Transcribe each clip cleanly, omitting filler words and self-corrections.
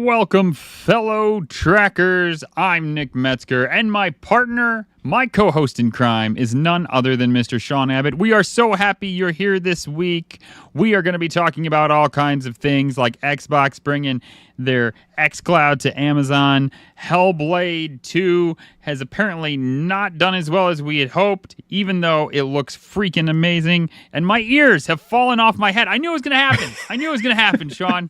Welcome, fellow trackers. I'm Nick Metzger, and my partner, my co-host in crime, is none other than Mr. Sean Abbott. We are so happy you're here this week. We are going to be talking about all kinds of things, like Xbox bringing their xCloud to Amazon. Hellblade 2 has apparently not done as well as we had hoped, even though it looks freaking amazing. And my ears have fallen off my head. I knew it was going to happen. Sean.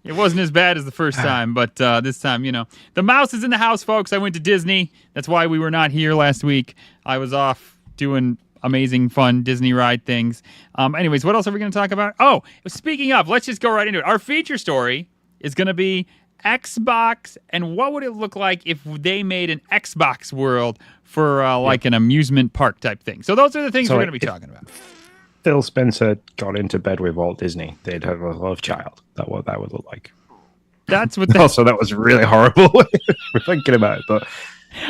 It wasn't as bad as the first time, but this time, you know. The mouse is in the house, folks. I went to Disney. That's why we were not here last week. I was off doing amazing, fun Disney ride things. Anyways, what else are we going to talk about? Oh, speaking of, let's just go right into it. Our feature story is going to be Xbox, and what would it look like if they made an Xbox world for like an amusement park type thing. So those are the things we're going to be talking about. Phil Spencer got into bed with Walt Disney, they'd have a love child. That's what that would look like. That's what. Also, that was really horrible. We're thinking about it, but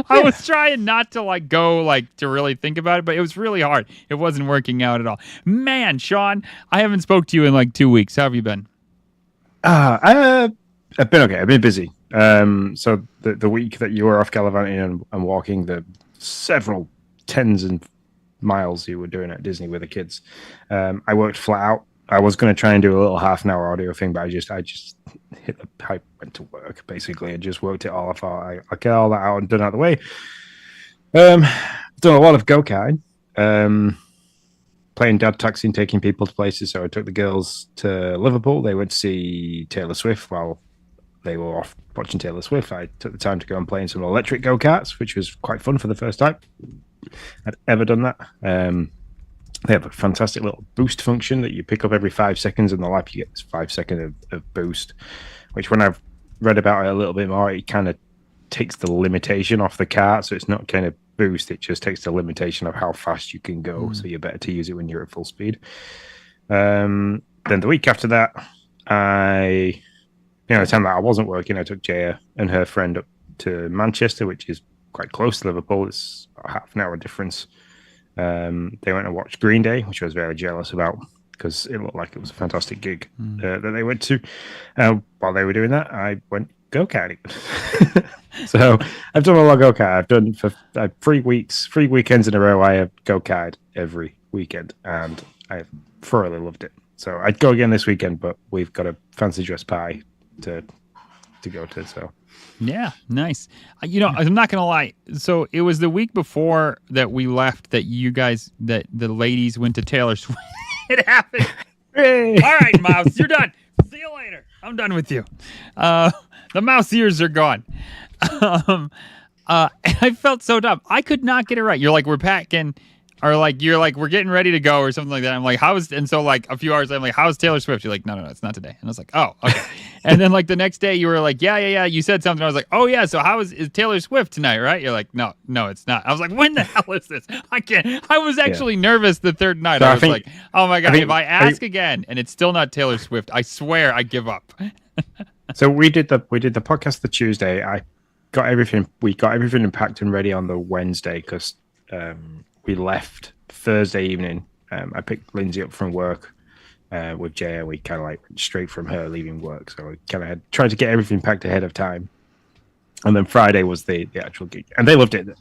I was trying not to to really think about it, but it was really hard. It wasn't working out at all. Man, Sean, I haven't spoke to you in like 2 weeks. How have you been? I've been okay. I've been busy. So the week that you were off gallivanting and walking the several tens and miles you were doing at Disney with the kids, I worked flat out. I was going to try and do a little half-an-hour audio thing, but I just hit the pipe, went to work basically, and just worked it all. I thought I get all that out and done out of the way. Done a lot of go-kart, playing dad taxi and taking people to places. So I took the girls to Liverpool. They went to see Taylor Swift while they were off watching Taylor Swift. I took the time to go and play in some electric go-karts, which was quite fun for the first time I'd ever done that. They have a fantastic little boost function that you pick up every 5 seconds in the lap. You get this 5 seconds of boost, which when I've read about it a little bit more, it kind of takes the limitation off the cart. So it's not kind of boost, it just takes the limitation of how fast you can go. So you're better to use it when you're at full speed. Then the week after that, the time that I wasn't working, I took Jaya and her friend up to Manchester, which is quite close to Liverpool. It's a half an hour difference. They went and watched Green Day, which I was very jealous about because it looked like it was a fantastic gig that they went to. While they were doing that, I went go-karting. So I've done a lot of go-kart. I've done for 3 weeks, 3 weekends in a row. I have go-kart every weekend, and I thoroughly loved it. So I'd go again this weekend, but we've got a fancy dress pie to go to. So. Yeah, nice. I'm not going to lie. So it was the week before that we left that that the ladies went to Taylor Swift. It happened. Hey. All right, Mouse, you're done. See you later. I'm done with you. The mouse ears are gone. I felt so dumb. I could not get it right. You're like, we're packing. Or like you're like we're getting ready to go or something like that. I'm like, and so like a few hours I'm like, how's Taylor Swift? You're like, no, it's not today. And I was like, oh, okay. And then like the next day you were like, yeah. You said something. I was like, oh yeah. So how is Taylor Swift tonight? Right? You're like, no, it's not. I was like, when the hell is this? I can't. I was actually nervous the third night. So I was like, oh my god, if I ask again and it's still not Taylor Swift, I swear I give up. So we did the podcast the Tuesday. We got everything packed and ready on the Wednesday because we left Thursday evening. I picked Lindsay up from work with Jay, and we kind of like went straight from her leaving work. So we kind of had tried to get everything packed ahead of time. And then Friday was the actual gig, and they loved it.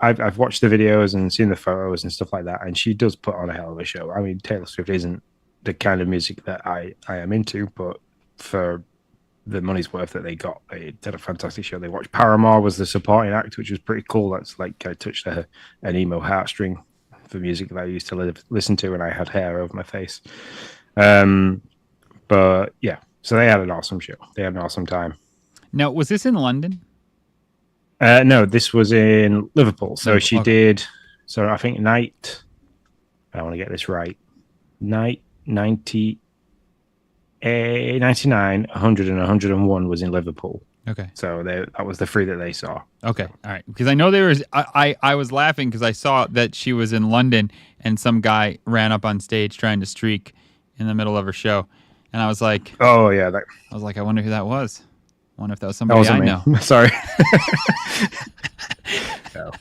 I've watched the videos and seen the photos and stuff like that, and she does put on a hell of a show. I mean, Taylor Swift isn't the kind of music that I am into, but for the money's worth that they got, they did a fantastic show. They watched Paramore was the supporting act, which was pretty cool. That's like kind of touched an emo heartstring for music that I used to listen to when I had hair over my face. But yeah, so they had an awesome show. They had an awesome time. Now, was this in London? No, this was in Liverpool. So she did. So I think I want to get this right. 99, 100, and 101 was in Liverpool. Okay. So that was the three that they saw. Okay. All right. Because I know there was, I was laughing because I saw that she was in London and some guy ran up on stage trying to streak in the middle of her show. And I was like, oh, yeah. I was like, I wonder who that was. I wonder if that was somebody I know. Sorry. No.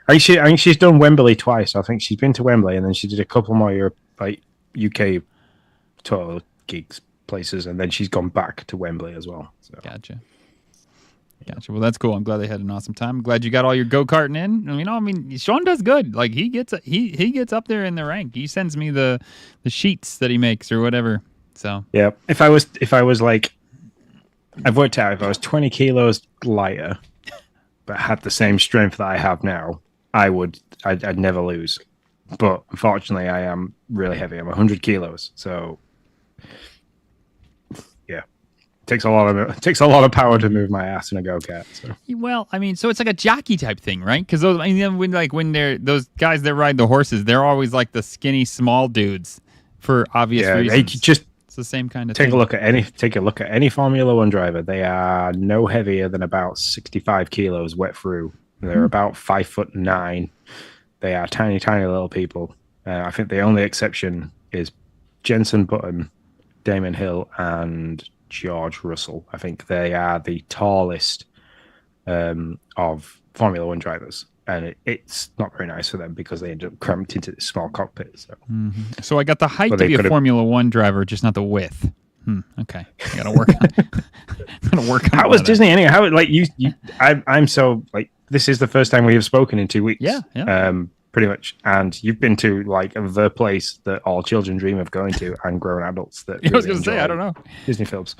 I think she's done Wembley twice. I think she's been to Wembley and then she did a couple more UK tour gigs places, and then she's gone back to Wembley as well. So. Gotcha. Well, that's cool. I'm glad they had an awesome time. I'm glad you got all your go-karting in. I mean, Sean does good. Like he gets up there in the rank. He sends me the sheets that he makes or whatever. So yeah, if I was like, I've worked out if I was 20 kilos lighter, but had the same strength that I have now, I'd never lose. But unfortunately, I am really heavy. I'm 100 kilos, so. Yeah, takes a lot of power to move my ass in a go-kart. So. Well, I mean, so it's like a jockey type thing, right? Because when they're those guys that ride the horses, they're always like the skinny, small dudes for obvious reasons. It's the same kind of thing. Take a look at any Formula One driver. They are no heavier than about 65 kilos wet through. They're about 5'9". They are tiny, tiny little people. I think the only exception is Jenson Button, Damon Hill, and George Russell. I think they are the tallest of Formula One drivers, and it's not very nice for them because they end up cramped into this small cockpit. So I got the height to be a Formula One driver, just not the width. Okay, I gotta work on. How was Disney anyhow? How like you I'm so like this is the first time we have spoken in 2 weeks. Yeah. Pretty much, and you've been to like the place that all children dream of going to, and grown adults that. I was going to say, I don't know Disney films.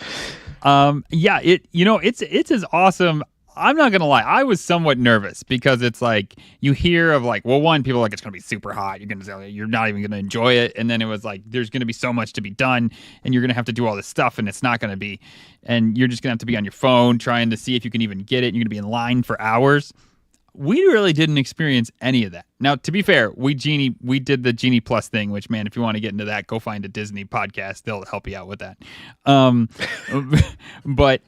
Yeah, it's as awesome. I'm not gonna lie, I was somewhat nervous because it's like you hear of like, well, one, people are like it's gonna be super hot. You're not even gonna enjoy it, and then it was like there's gonna be so much to be done, and you're gonna have to do all this stuff, and it's not gonna be, and you're just gonna have to be on your phone trying to see if you can even get it. And you're gonna be in line for hours. We really didn't experience any of that. Now, to be fair, we did the Genie Plus thing, which, man, if you want to get into that, go find a Disney podcast. They'll help you out with that. But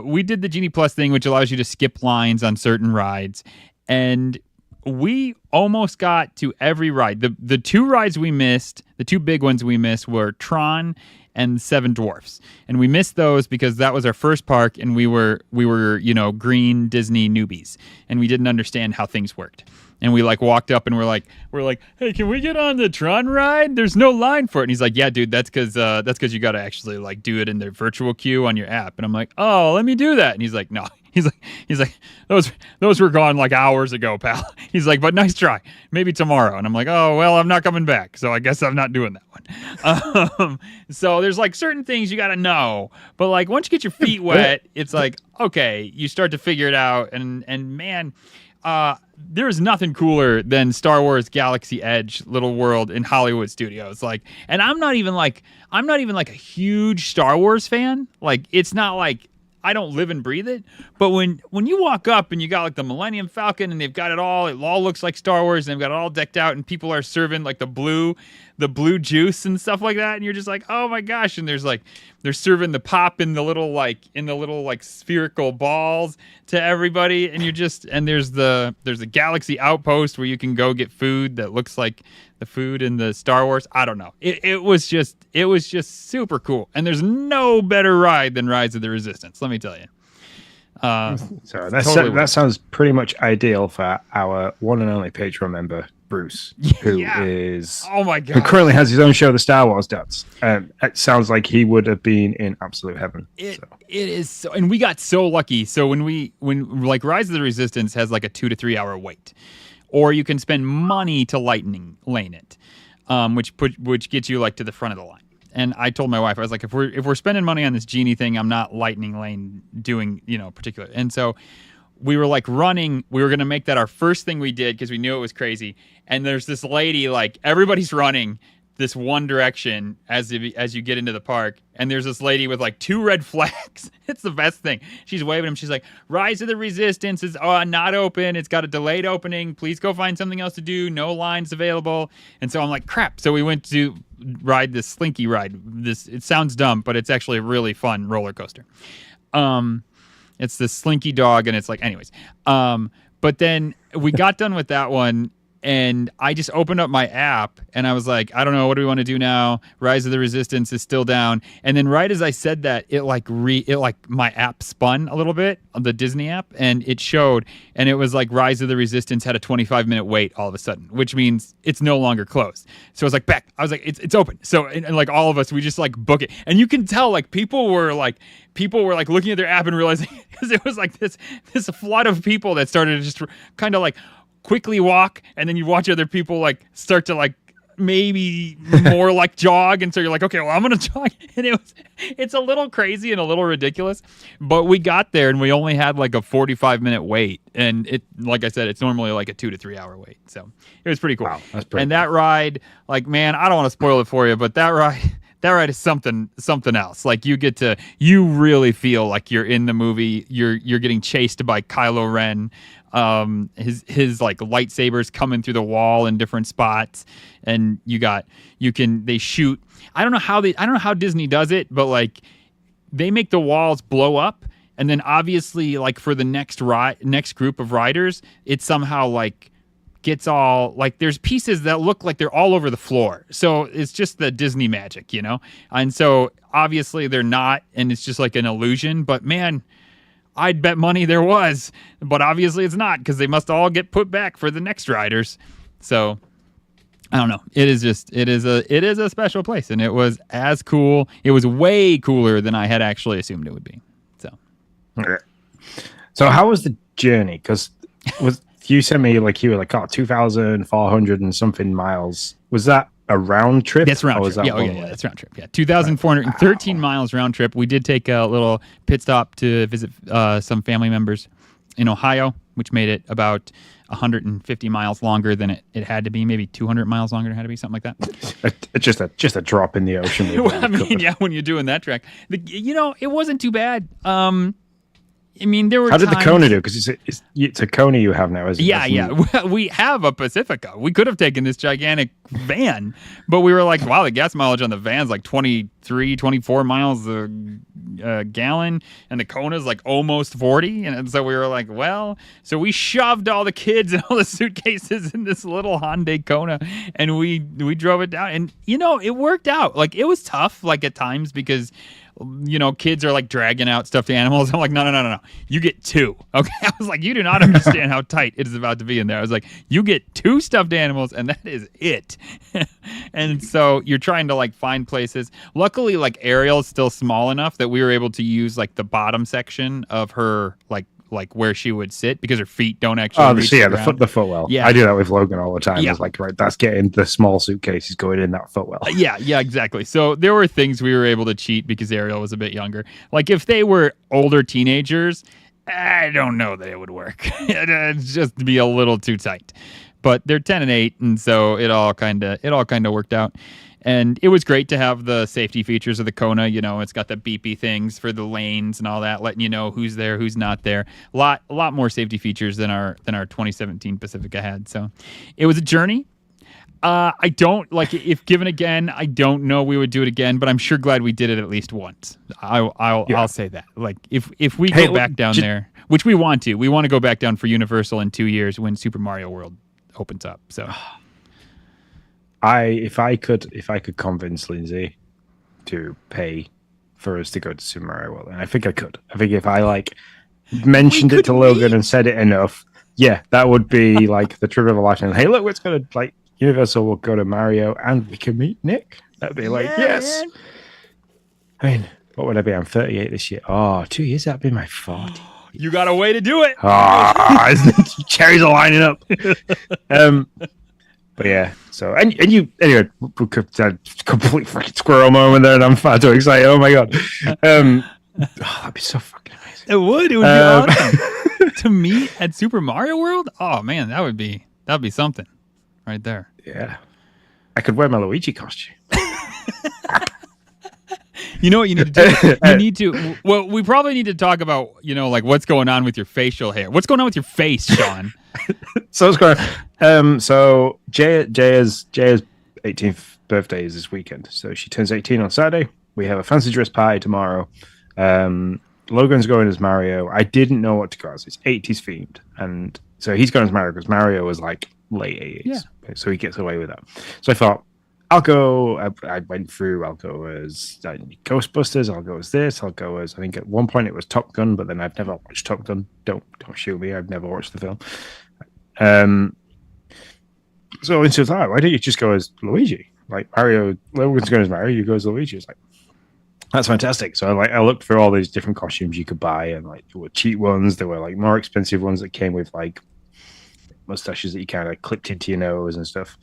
we did the Genie Plus thing, which allows you to skip lines on certain rides. And we almost got to every ride. The two rides we missed, the two big ones we missed were Tron and Seven Dwarfs. And we missed those because that was our first park and we were green Disney newbies and we didn't understand how things worked. And we like walked up and we're like, hey, can we get on the Tron ride? There's no line for it. And he's like, yeah, dude, that's because you got to actually like do it in the virtual queue on your app. And I'm like, oh, let me do that. And he's like, no. He's like, those were gone like hours ago, pal. He's like, but nice try. Maybe tomorrow. And I'm like, oh, well, I'm not coming back. So I guess I'm not doing that one. So there's like certain things you got to know. But like once you get your feet wet, it's like, okay, you start to figure it out. And man, there is nothing cooler than Star Wars Galaxy Edge Little World in Hollywood Studios. Like, and I'm not even like a huge Star Wars fan. Like, it's not like I don't live and breathe it. But when you walk up and you got like the Millennium Falcon and they've got it all looks like Star Wars and they've got it all decked out and people are serving like the blue juice and stuff like that, and you're just like, oh my gosh, and they're serving the pop in the little like spherical balls to everybody, and there's a Galaxy Outpost where you can go get food that looks like the food in the Star Wars. I don't know. It was just super cool, and there's no better ride than Rise of the Resistance. Let me tell you. So that sounds pretty much ideal for our one and only Patreon member Bruce, who is oh my god, who currently has his own show, the Star Wars Dads. It sounds like he would have been in absolute heaven. It is so, and we got so lucky. So when like Rise of the Resistance has like a 2 to 3 hour wait, or you can spend money to lightning lane it, which gets you like to the front of the line. And I told my wife, I was like, if we're spending money on this genie thing, I'm not lightning lane doing, particular. And so we were like running. We were going to make that our first thing we did because we knew it was crazy. And there's this lady, like everybody's running this one direction as you get into the park. And there's this lady with like 2 red flags. It's the best thing. She's waving them. She's like, Rise of the Resistance is not open. It's got a delayed opening. Please go find something else to do. No lines available. And so I'm like, crap. So we went to ride this Slinky ride. It sounds dumb, but it's actually a really fun roller coaster. It's the Slinky dog, and it's like, anyways. But then we got done with that one, and I just opened up my app, and I was like, I don't know, what do we want to do now? Rise of the Resistance is still down. And then right as I said that, it my app spun a little bit, the Disney app, and it showed, and it was like Rise of the Resistance had a 25-minute wait all of a sudden, which means it's no longer closed. So I was like, Beck, it's open. So and like all of us, we just like book it, and you can tell like people were like looking at their app and realizing because it was like this flood of people that started to just kind of like quickly walk, and then you watch other people like start to like maybe more like jog, and so you're like, okay, well, I'm gonna jog. And it's a little crazy and a little ridiculous, but we got there and we only had like a 45-minute wait, and it, like I said, it's normally like a 2 to 3 hour wait, so it was pretty cool. Wow, that's pretty and that ride, like, man, I don't want to spoil it for you, but that ride is something else. Like you really feel like you're in the movie. You're getting chased by Kylo Ren. His like lightsabers coming through the wall in different spots, and they shoot. I don't know how Disney does it, but like they make the walls blow up, and then obviously like for the next group of riders, it somehow like gets all like there's pieces that look like they're all over the floor. So it's just the Disney magic, And so obviously they're not, and it's just like an illusion. But man, I'd bet money there was, but obviously it's not because they must all get put back for the next riders. So I don't know. It is a special place, and it was as cool. It was way cooler than I had actually assumed it would be. So how was the journey? Because you sent me like you were like 2,400 and something miles. Was that a round trip? That's round trip. That's round trip. Yeah, 2,413 miles round trip. We did take a little pit stop to visit some family members in Ohio, which made it about 150 miles longer than it had to be. Maybe 200 miles longer than it had to be, something like that. It's just a drop in the ocean. Well, I mean, yeah, when you're doing that track, it wasn't too bad. I mean, there were. How did the Kona do? Because it's a Kona you have now, isn't it? Yeah. We have a Pacifica. We could have taken this gigantic van, but we were like, wow, the gas mileage on the van's like 23, 24 miles a gallon, and the Kona's like almost 40. And so we were like, well, so we shoved all the kids and all the suitcases in this little Hyundai Kona, and we drove it down. And, it worked out. Like, it was tough, like at times, because kids are like dragging out stuffed animals. I'm like, no. You get 2. Okay. I was like, you do not understand how tight it is about to be in there. I was like, you get 2 stuffed animals, and that is it. And so you're trying to like find places. Luckily, like Ariel's still small enough that we were able to use like the bottom section of her like where she would sit because her feet don't actually reach the ground. The footwell. Yeah. I do that with Logan all the time. Yeah. It's like, right, that's getting the small suitcases going in that footwell. Yeah, exactly. So there were things we were able to cheat because Ariel was a bit younger. Like if they were older teenagers, I don't know that it would work. It'd just be a little too tight. But they're 10 and 8, and so it all kind of worked out. And it was great to have the safety features of the Kona. You know, it's got the beepy things for the lanes and all that, letting you know who's there, who's not there. A lot more safety features than our 2017 Pacifica had. So it was a journey. I don't like if given again. I don't know we would do it again, but I'm sure glad we did it at least once. I'll say that. Like if we go back down there, which we want to go back down for Universal in 2 years when Super Mario World opens up. So. If I could convince Lindsay to pay for us to go to Super Mario World, and I think I could. I think if I mentioned it to Logan and said it enough, yeah, that would be like the trip of a lifetime. Hey, look, let's go to Universal. We'll go to Mario, and we can meet Nick. That'd be yes. Man. I mean, what would I be? I'm 38 this year. Oh, 2 years. That'd be my 40. You got a way to do it. Cherries are lining up. But yeah, so and you anyway, complete freaking squirrel moment there, and I'm far too excited. Oh my god, that'd be so fucking amazing. It would be awesome to meet at Super Mario World. Oh man, that'd be something right there. Yeah, I could wear my Luigi costume. You know what you need to do? Well, we probably need to talk about, what's going on with your facial hair. What's going on with your face, Sean? So it's going. So Jaya's 18th birthday is this weekend. So she turns 18 on Saturday. We have a fancy dress party tomorrow. Logan's going as Mario. I didn't know what to go as. It's 80s themed, and so he's going as Mario because Mario was like late 80s. Yeah. So he gets away with that. So I thought, I'll go. I went through. I'll go as Ghostbusters. I'll go as this. I'll go as. I think at one point it was Top Gun, but then I've never watched Top Gun. Don't shoot me. I've never watched the film. So into that, why don't you just go as Luigi? Like Mario, Logan's going as Mario. You go as Luigi. It's like that's fantastic. So I looked through all these different costumes you could buy, and there were cheap ones. There were more expensive ones that came with mustaches that you kind of clipped into your nose and stuff.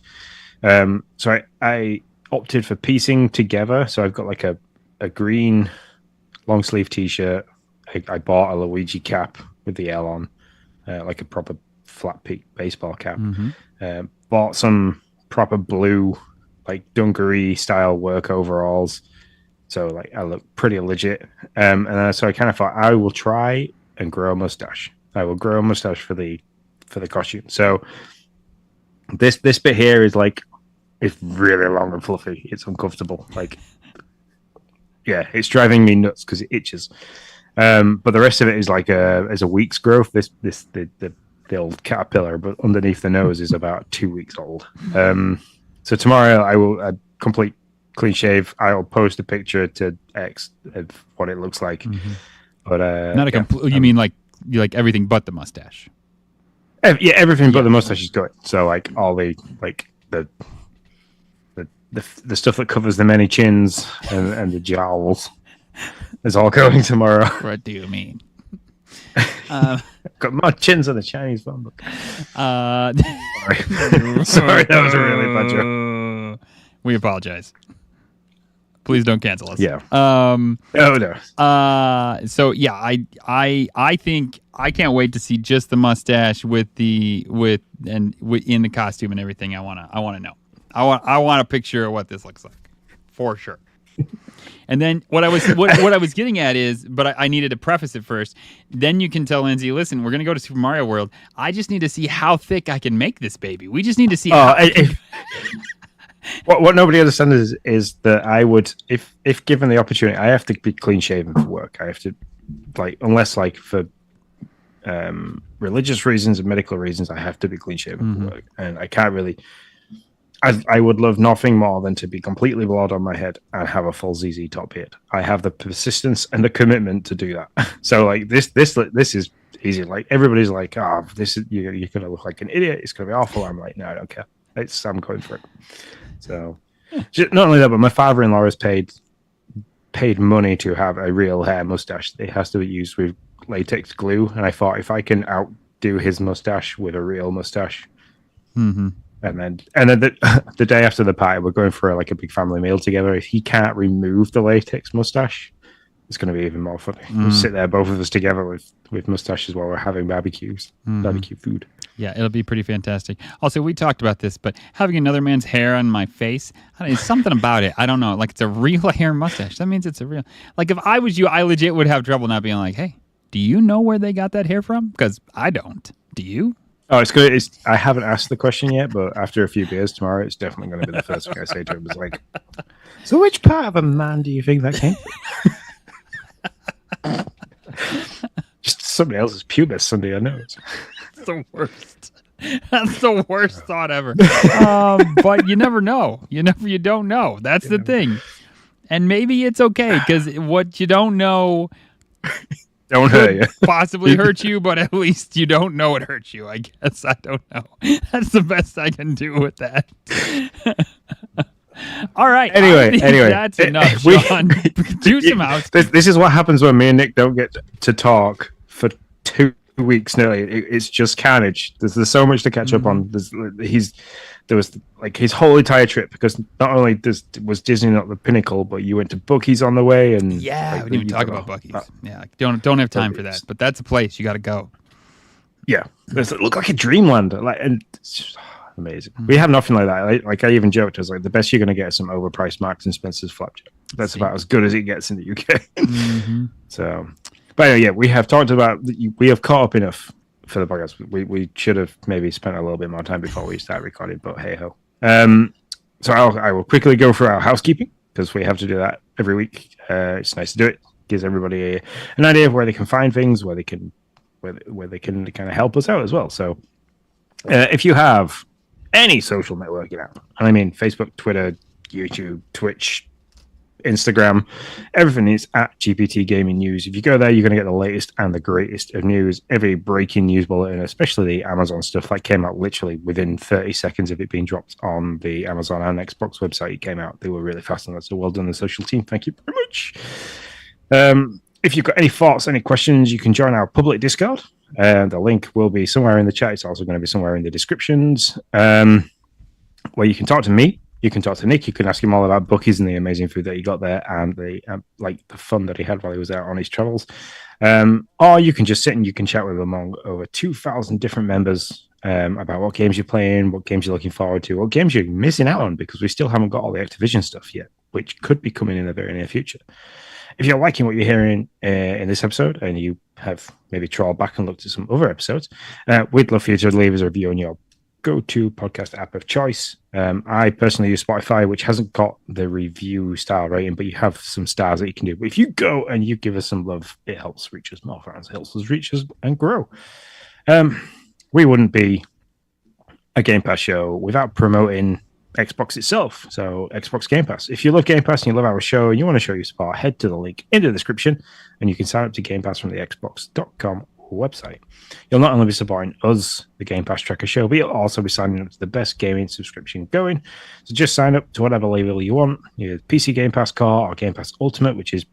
So I opted for piecing together. So I've got a green long sleeve t-shirt. I bought a Luigi cap with the L on, like a proper flat peak baseball cap. Mm-hmm. Bought some proper blue, dungaree style work overalls. So I look pretty legit. And so I kind of thought I will try and grow a mustache. I will grow a mustache for the costume. So this bit here is it's really long and fluffy. It's uncomfortable. It's driving me nuts because it itches. But the rest of it is as a week's growth. The old caterpillar, but underneath the nose is about 2 weeks old. So tomorrow I will complete clean shave. I'll post a picture to X of what it looks like. Mm-hmm. But not a complete. You mean everything but the mustache? Yeah, everything but the mustache is good. So all the the stuff that covers the many chins and the jowls is all going tomorrow. What do you mean? Got more chins than the Chinese phone book. Sorry, that was a really bad joke. We apologize. Please don't cancel us. Yeah. No. So yeah, I think I can't wait to see just the mustache in the costume and everything. I wanna know. I want a picture of what this looks like, for sure. And then what I was getting at is, but I needed to preface it first. Then you can tell Lindsay, listen, we're gonna go to Super Mario World. I just need to see how thick I can make this baby. We just need to see. What nobody understands is that I would, if given the opportunity, I have to be clean shaven for work. I have to, unless for religious reasons and medical reasons, I have to be clean shaven for work, and I can't really. I would love nothing more than to be completely bald on my head and have a full ZZ top beard. I have the persistence and the commitment to do that. So this is easy. Everybody's this is you're gonna look like an idiot. It's gonna be awful. I'm no, I don't care. I'm going for it. So not only that, but my father-in-law has paid money to have a real hair mustache. It has to be used with latex glue, and I thought if I can outdo his mustache with a real mustache. Mm-hmm. And then the day after the party, we're going for a big family meal together. If he can't remove the latex mustache, it's going to be even more funny. We'll sit there, both of us together with mustaches while we're having barbecue food. Yeah, it'll be pretty fantastic. Also, we talked about this, but having another man's hair on my face, there's something about it. I don't know. Like, it's a real hair mustache. That means it's a real... Like, if I was you, I legit would have trouble not being like, hey, do you know where they got that hair from? Because I don't. Do you? Oh, it's good. I haven't asked the question yet, but after a few beers tomorrow, it's definitely going to be the first thing I say to him. It's like, so which part of a man do you think that came from? Just somebody else's pubis Sunday, I know. That's the worst. That's the worst thought ever. But you never know. You don't know. That's the thing. And maybe it's okay because what you don't know don't hurt you. Possibly hurt you, but at least you don't know it hurts you. I guess I don't know. That's the best I can do with that. All right. Anyway, that's enough. Sean. Do some house. This is what happens when me and Nick don't get to talk for 2 weeks nearly. It's just carnage. There's so much to catch up on. There was like his whole entire trip, because not only was Disney not the pinnacle, but you went to Buc-ee's on the way, and we didn't even talk about Buc-ee's. Don't have time for that. But that's a place you got to go. Yeah, it looked like a dreamland, and it's just amazing. We have nothing like that. Like I even joked, I was like, the best you're going to get is some overpriced Marks and Spencer's flapjack. That's about as good as it gets in the UK. So, but anyway, we have talked about. We have caught up enough for the podcast. We should have maybe spent a little bit more time before we start recording, but hey ho. So I will quickly go through our housekeeping, because we have to do that every week. It's nice to do it. Gives everybody an idea of where they can find things, where they can kind of help us out as well. So if you have any social networking app, and I mean Facebook, Twitter, YouTube, Twitch, Instagram, everything is at GPT Gaming News. If you go there, you're going to get the latest and the greatest of news, every breaking news bulletin, especially the Amazon stuff that came out literally within 30 seconds of it being dropped on the Amazon and Xbox website. It came out. They were really fast on that. So well done, the social team. Thank you very much. If you've got any thoughts, any questions, you can join our public Discord. The link will be somewhere in the chat. It's also going to be somewhere in the descriptions, where you can talk to me. You can talk to Nick. You can ask him all about Buc-ee's and the amazing food that he got there, and the fun that he had while he was out on his travels. Or you can just sit and you can chat with among over 2,000 different members about what games you're playing, what games you're looking forward to, what games you're missing out on, because we still haven't got all the Activision stuff yet, which could be coming in the very near future. If you're liking what you're hearing in this episode, and you have maybe trawled back and looked at some other episodes, we'd love for you to leave us a review on your go-to podcast app of choice. I personally use Spotify, which hasn't got the review style rating, but you have some stars that you can do. But if you go and you give us some love, it helps reach us more fans, helps us reach us and grow. We wouldn't be a Game Pass show without promoting Xbox itself. So Xbox Game Pass. If you love Game Pass and you love our show and you want to show your support, head to the link in the description and you can sign up to Game Pass from the Xbox.com website. You'll not only be supporting us, the Game Pass Tracker Show, but you'll also be signing up to the best gaming subscription going. So just sign up to whatever label you want, either PC Game Pass Core or Game Pass Ultimate, which is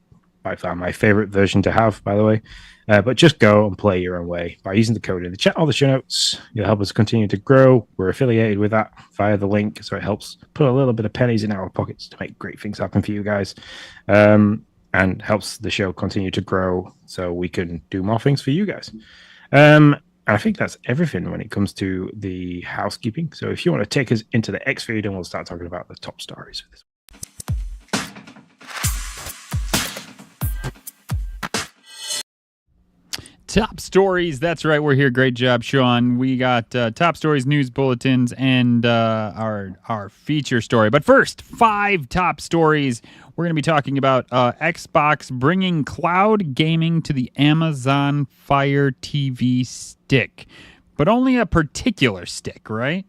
by far my favorite version to have, by the way. But just go and play your own way by using the code in the chat or the show notes. You'll help us continue to grow. We're affiliated with that via the link, so it helps put a little bit of pennies in our pockets to make great things happen for you guys. And helps the show continue to grow so we can do more things for you guys. I think that's everything when it comes to the housekeeping. So if you want to take us into the X feed, and we'll start talking about the top stories for this. Top stories. That's right. We're here. Great job, Sean. We got top stories, news bulletins, and our feature story. But first, 5 top stories. We're going to be talking about Xbox bringing cloud gaming to the Amazon Fire TV stick, but only a particular stick, right?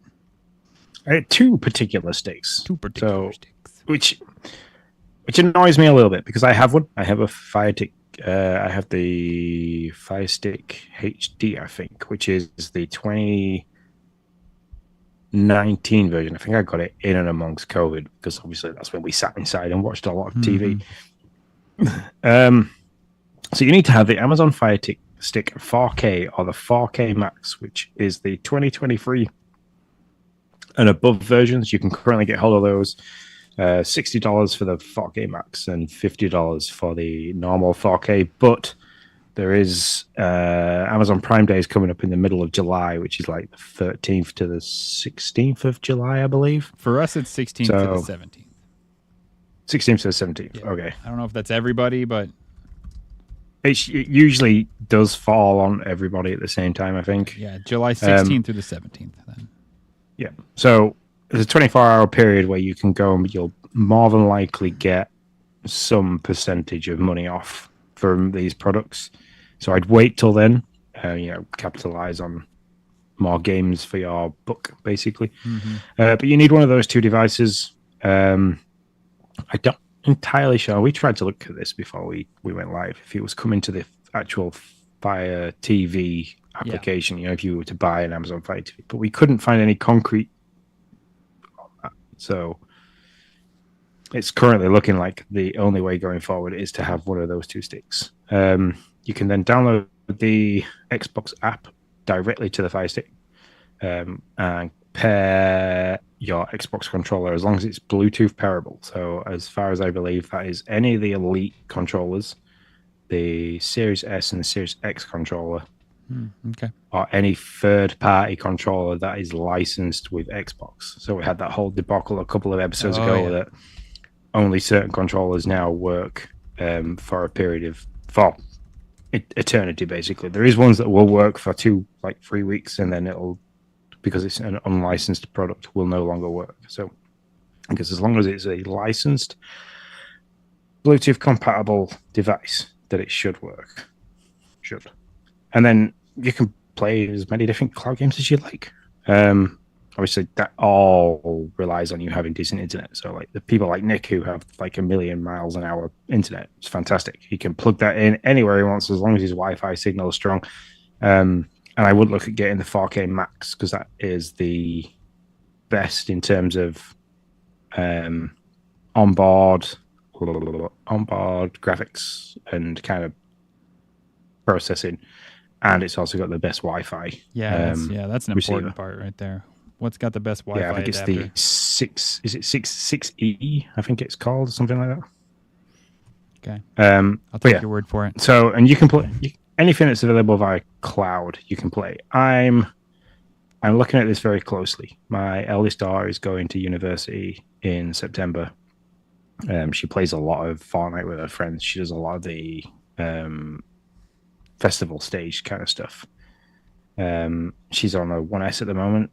2 particular sticks. 2 particular sticks. Which annoys me a little bit, because I have one. I have a Fire Stick. I have the Fire Stick HD, I think, which is the 2019 version. I think I got it in and amongst COVID, because obviously that's when we sat inside and watched a lot of TV. So you need to have the Amazon Fire Stick 4K or the 4K Max, which is the 2023 and above versions. You can currently get hold of those. $60 for the 4K Max and $50 for the normal 4K. But there is Amazon Prime Day is coming up in the middle of July, which is like the 13th to the 16th of July, I believe. For us, it's 16th to the 17th. 16th to the 17th. Yeah. Okay. I don't know if that's everybody, but it usually does fall on everybody at the same time, I think. Yeah, July 16th through the 17th. Then. Yeah. So there's a 24-hour period where you can go and you'll more than likely get some percentage of money off from these products. So I'd wait till then, capitalize on more games for your buck, basically. Mm-hmm. But you need one of those two devices. I don't entirely sure. We tried to look at this before we went live. If it was coming to the actual Fire TV application, if you were to buy an Amazon Fire TV, but we couldn't find any concrete on that. So it's currently looking like the only way going forward is to have one of those two sticks. You can then download the Xbox app directly to the Fire Stick and pair your Xbox controller as long as it's Bluetooth pairable. So as far as I believe, that is any of the Elite controllers, the Series S and the Series X controller, or any third-party controller that is licensed with Xbox. So we had that whole debacle a couple of episodes ago that only certain controllers now work for a period of eternity, basically. There is ones that will work for 3 weeks, and then it'll, because it's an unlicensed product, will no longer work. So because as long as it's a licensed Bluetooth compatible device, that it should work. And then you can play as many different cloud games as you like. Obviously, that all relies on you having decent internet. So, like the people like Nick who have like 1 million miles an hour internet, it's fantastic. He can plug that in anywhere he wants as long as his Wi-Fi signal is strong. And I would look at getting the 4K Max because that is the best in terms of onboard graphics and kind of processing, and it's also got the best Wi-Fi. That's an receiver. Important part right there. What's got the best Wi-Fi? Yeah, I think it's adapter? the 6. Is it 6E? I think it's called something like that. Okay. I'll take your word for it. So, and you can play anything that's available via cloud. You can play. I'm looking at this very closely. My eldest daughter is going to university in September. She plays a lot of Fortnite with her friends. She does a lot of the festival stage kind of stuff. She's on a 1S at the moment,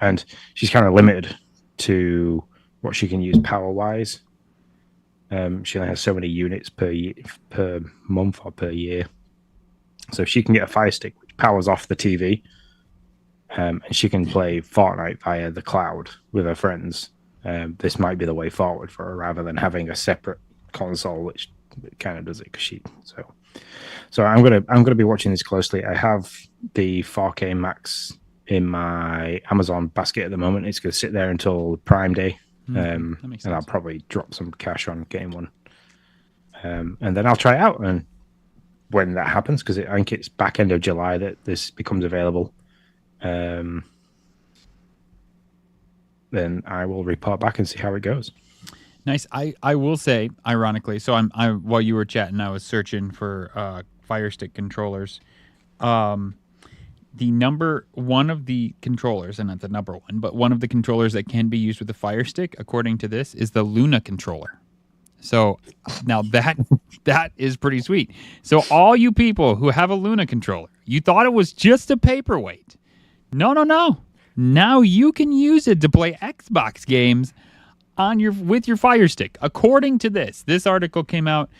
and she's kind of limited to what she can use power-wise. She only has so many units per month or per year. So if she can get a Fire Stick which powers off the TV, and she can play Fortnite via the cloud with her friends, this might be the way forward for her rather than having a separate console which kind of does it. So I'm gonna be watching this closely. I have the 4K Max in my Amazon basket at the moment. It's going to sit there until Prime Day, and I'll probably drop some cash on getting one, and then I'll try it out. And when that happens, because I think it's back end of July that this becomes available, then I will report back and see how it goes. Nice. I will say, ironically, so while you were chatting, I was searching for Fire Stick controllers. One of the controllers, and not the number one, but one of the controllers that can be used with the Fire Stick, according to this, is the Luna controller. So now that is pretty sweet. So all you people who have a Luna controller, you thought it was just a paperweight. No. Now you can use it to play Xbox games with your Fire Stick. According to this article came out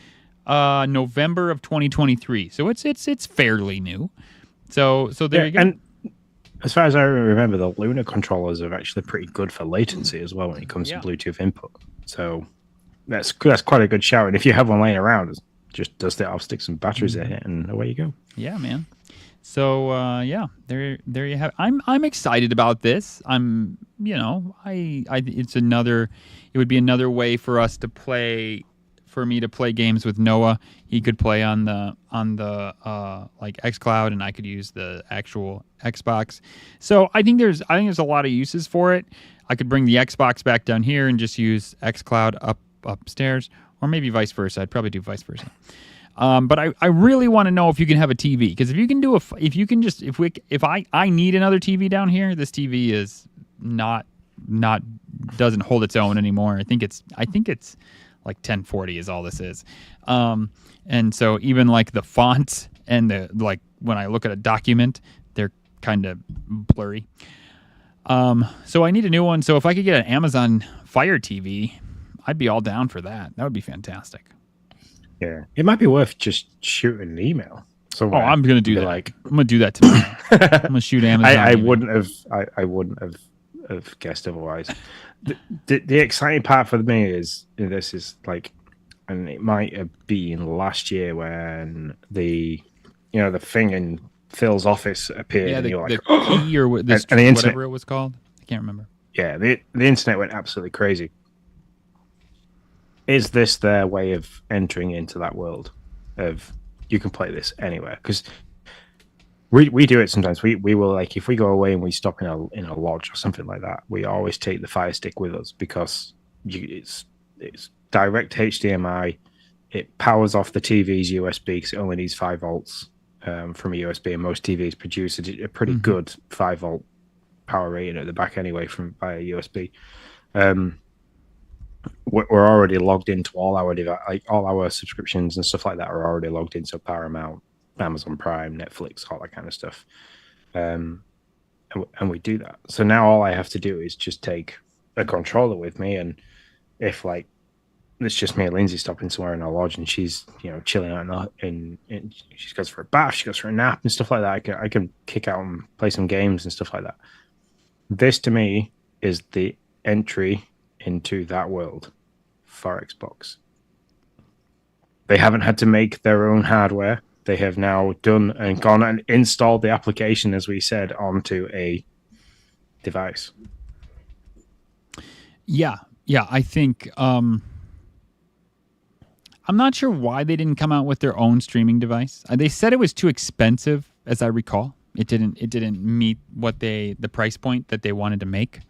November of 2023. So it's fairly new. So there you go. And as far as I remember, the Luna controllers are actually pretty good for latency as well when it comes to Bluetooth input. So that's quite a good shout. And if you have one laying around, just dust it off, stick some batteries in it, and away you go. Yeah, man. So there you have. I'm excited about this. It would be another way for us to play, for me to play games with Noah. He could play on the like xCloud, and I could use the actual Xbox. So I think there's a lot of uses for it. I could bring the Xbox back down here and just use xCloud upstairs, or maybe vice versa. I'd probably do vice versa. But I really want to know if you can have a TV, because if you can do I need another TV down here. This TV is not doesn't hold its own anymore. I think it's like 1040 is all this is. And so even like the fonts and the, like, when I look at a document, they're kind of blurry. So I need a new one. So if I could get an Amazon Fire TV, I'd be all down for that. That would be fantastic. Yeah, it might be worth just shooting an email. So I'm gonna do that. I'm gonna do that tomorrow. I'm gonna shoot Amazon. I wouldn't have guessed otherwise. The exciting part for me is, this is like, and it might have been last year when the thing in Phil's office appeared. Yeah, and you're like, the key or this, and the internet, whatever it was called. I can't remember. Yeah, the internet went absolutely crazy. Is this their way of entering into that world of, you can play this anywhere? Because we do it sometimes. We will, like, if we go away and we stop in a lodge or something like that, we always take the Fire Stick with us, because it's direct HDMI. It powers off the TV's USB because it only needs 5 volts from a USB, and most TVs produce a pretty good 5 volt power rating at the back anyway via USB. We're already logged into all our subscriptions and stuff like that are already logged into Paramount, Amazon Prime, Netflix, all that kind of stuff. And we do that. So now all I have to do is just take a controller with me, and if, like, it's just me and Lindsay stopping somewhere in our lodge and she's, chilling out and she goes for a bath, she goes for a nap and stuff like that, I can kick out and play some games and stuff like that. This to me is the entry into that world for Xbox. They haven't had to make their own hardware. They have now done and gone and installed the application, as we said, onto a device. Yeah, I think I'm not sure why they didn't come out with their own streaming device. They said it was too expensive, as I recall. It didn't meet the price point that they wanted to make.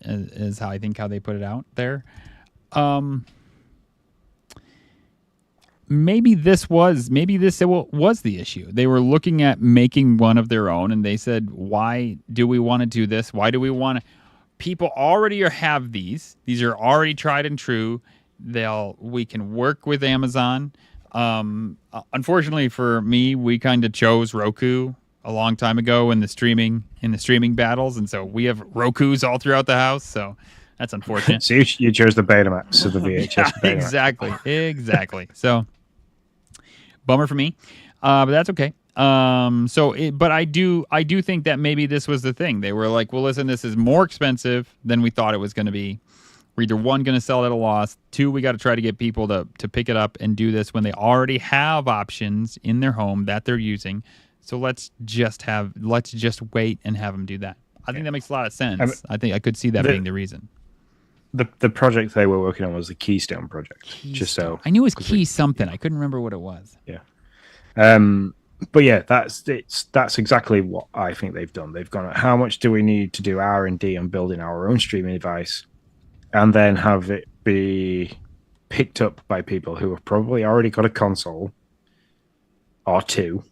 Is how I think how they put it out there. Maybe this was the issue. They were looking at making one of their own, and they said, "Why do we want to do this? Why do we want to?" People already have these. These are already tried and true. We can work with Amazon. Unfortunately for me, we kind of chose Roku a long time ago in the streaming battles, and so we have Rokus all throughout the house. So that's unfortunate. So you chose the Betamax of the VHS. Yeah, exactly. So bummer for me, but that's okay. But I do think that maybe this was the thing. They were like, well, listen, this is more expensive than we thought it was going to be. We're either one, going to sell it at a loss. Two, we got to try to get people to pick it up and do this when they already have options in their home that they're using. So let's just wait and have them do that. I think that makes a lot of sense. I think I could see that being the reason. The project they were working on was the Keystone project. Just so I knew it was Key something. I couldn't remember what it was. Yeah. But yeah, that's exactly what I think they've done. They've gone, how much do we need to do R&D on building our own streaming device, and then have it be picked up by people who have probably already got a console or two,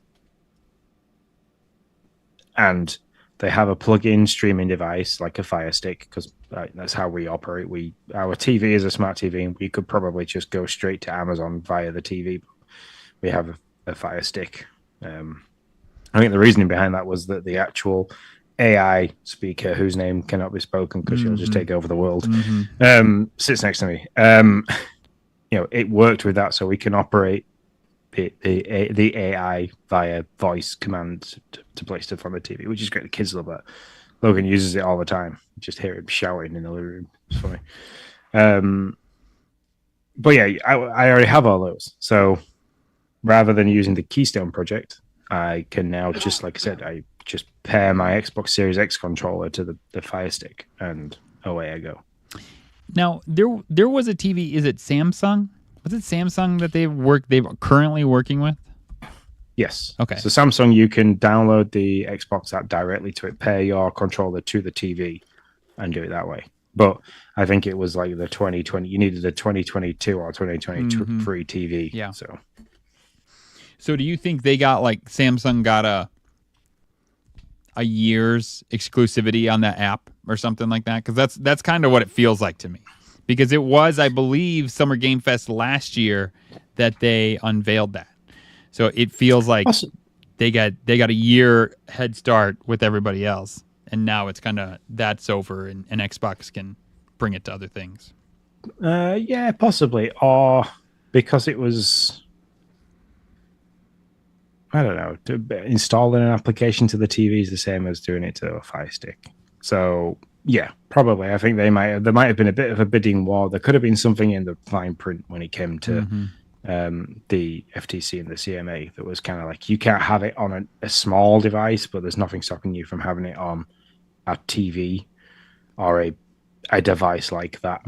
and they have a plug-in streaming device like a Fire Stick, because that's how we operate. Our TV is a smart TV, and we could probably just go straight to Amazon via the TV. We have a Fire Stick. I think the reasoning behind that was that the actual AI speaker, whose name cannot be spoken because she'll just take over the world, sits next to me. It worked with that, so we can operate the AI via voice command to play stuff on the TV, which is great. The kids love that. Logan uses it all the time. Just hear him shouting in the living room. It's funny. But yeah, I already have all those. So rather than using the Keystone project, I can now just, like I said, I just pair my Xbox Series X controller to the Fire Stick, and away I go. Now, there was a TV. Is it Samsung? Was it Samsung that they're currently working with? Yes. Okay. So Samsung, you can download the Xbox app directly to it, pair your controller to the TV, and do it that way. But I think it was like the 2020. You needed a 2022 or 2023 TV. Yeah. So So do you think they got like Samsung got a year's exclusivity on that app or something like that? Because that's kind of what it feels like to me. Because it was, I believe, Summer Game Fest last year that they unveiled that. So it feels like they got a year head start with everybody else, and now it's kind of that's over, and Xbox can bring it to other things. yeah, possibly, or because it was. I don't know. Installing an application to the TV is the same as doing it to a Fire Stick. So yeah, probably. I think there might have been a bit of a bidding war. There could have been something in the fine print when it came to the FTC and the CMA that was kind of like you can't have it on a small device, but there's nothing stopping you from having it on a TV or a device like that.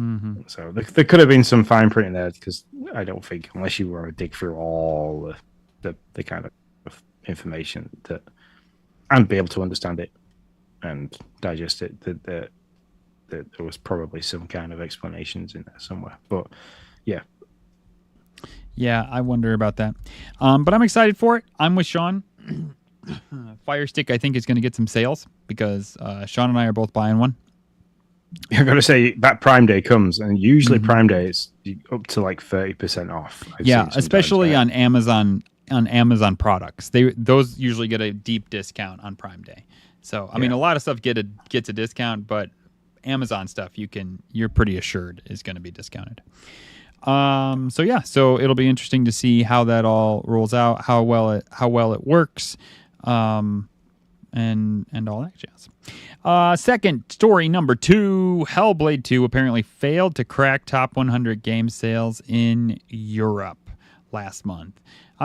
So there could have been some fine print in there because I don't think unless you want to dig through all the kind of information that and be able to understand it and digest it, that there was probably some kind of explanations in there somewhere. But yeah, I wonder about that. But I'm excited for it. I'm with Sean. Fire Stick, I think, is going to get some sales because Sean and I are both buying one. I've got to say that Prime Day comes, and usually Prime Day is up to like 30% off. Yeah, especially on Amazon. On Amazon products, those usually get a deep discount on Prime Day. So I mean, a lot of stuff gets a discount, but Amazon stuff you're pretty assured is going to be discounted. So it'll be interesting to see how that all rolls out, how well it works, and all that jazz. Second story number 2, Hellblade 2 apparently failed to crack top 100 game sales in Europe last month.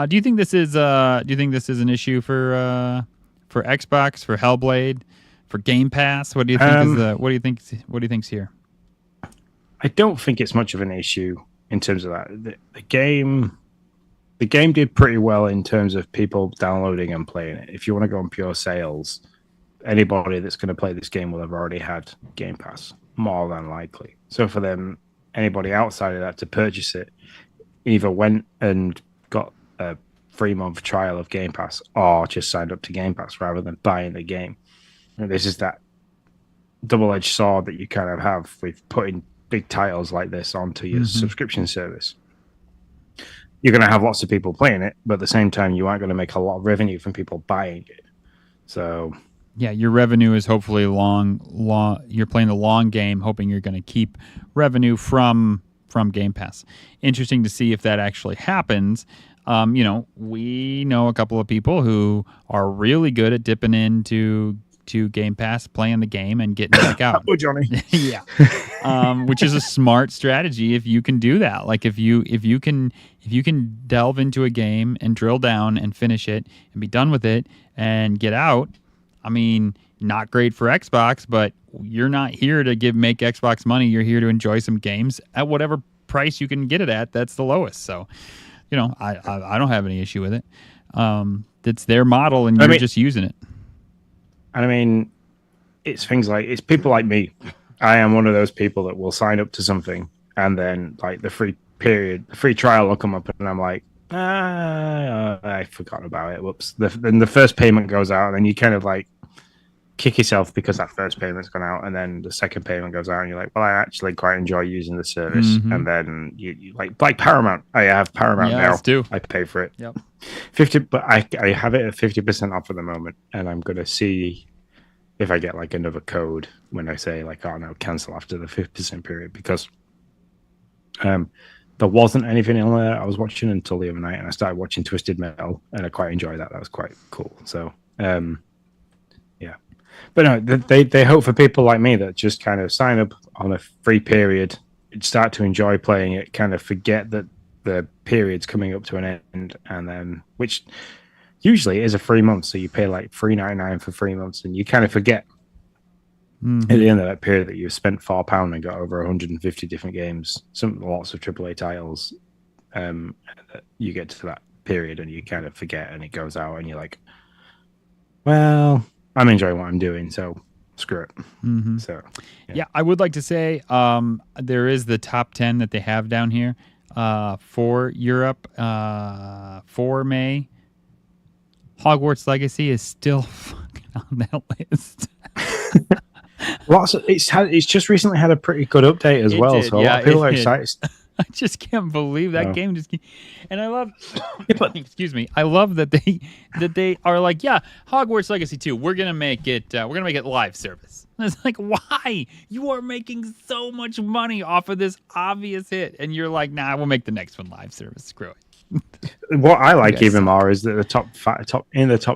Do you think this is an issue for Xbox, for Hellblade, for Game Pass? What do you think what do you think's here? I don't think it's much of an issue in terms of that. The game did pretty well in terms of people downloading and playing it. If you want to go on pure sales, anybody that's going to play this game will have already had Game Pass, more than likely. So for them, anybody outside of that to purchase it either went and got a 3-month trial of Game Pass or just signed up to Game Pass rather than buying the game. And this is that double-edged sword that you kind of have with putting big titles like this onto your subscription service. You're going to have lots of people playing it, but at the same time, you aren't going to make a lot of revenue from people buying it. So yeah, your revenue is hopefully long. You're playing the long game, hoping you're going to keep revenue from Game Pass. Interesting to see if that actually happens. We know a couple of people who are really good at dipping into Game Pass, playing the game, and getting back out. Oh, Johnny. Yeah, which is a smart strategy if you can do that. Like if you can delve into a game and drill down and finish it and be done with it and get out. I mean, not great for Xbox, but you're not here to make Xbox money. You're here to enjoy some games at whatever price you can get it at. That's the lowest. So, I don't have any issue with it. It's their model, and you're just using it. And I mean, it's people like me. I am one of those people that will sign up to something, and then like the free trial will come up, and I'm like, I forgot about it. Whoops. Then the first payment goes out, and then you kind of like kick yourself because that first payment's gone out, and then the second payment goes out, and you're like, well, I actually quite enjoy using the service. And then you like Paramount. I have Paramount now. Too. I pay for it. Yep. 50, but I have it at 50% off at the moment, and I'm gonna see if I get like another code when I say like, oh no, cancel after the 50% period, because there wasn't anything on there I was watching until the other night, and I started watching Twisted Metal, and I quite enjoyed that. That was quite cool. So yeah, but no, they hope for people like me that just kind of sign up on a free period, start to enjoy playing it, kind of forget that the period's coming up to an end, and then which usually is a 3 months, so you pay like $3.99 for 3 months, and you kind of forget at the end of that period that you've spent £4 and got over 150 different games, lots of AAA titles. You get to that period and you kind of forget, and it goes out, and you're like, well, I'm enjoying what I'm doing, so screw it. Mm-hmm. So, yeah, I would like to say there is the top 10 that they have down here for Europe for May. Hogwarts Legacy is still fucking on that list. It's just recently had a pretty good update as well, so a lot of people are excited. I just can't believe that game just. And I love. Yeah, but excuse me. I love that they are like, yeah, Hogwarts Legacy 2. We're gonna make it. We're gonna make it live service. And it's like, why? You are making so much money off of this obvious hit, and you're like, nah, we'll make the next one live service. Screw it. What I like even more is that the top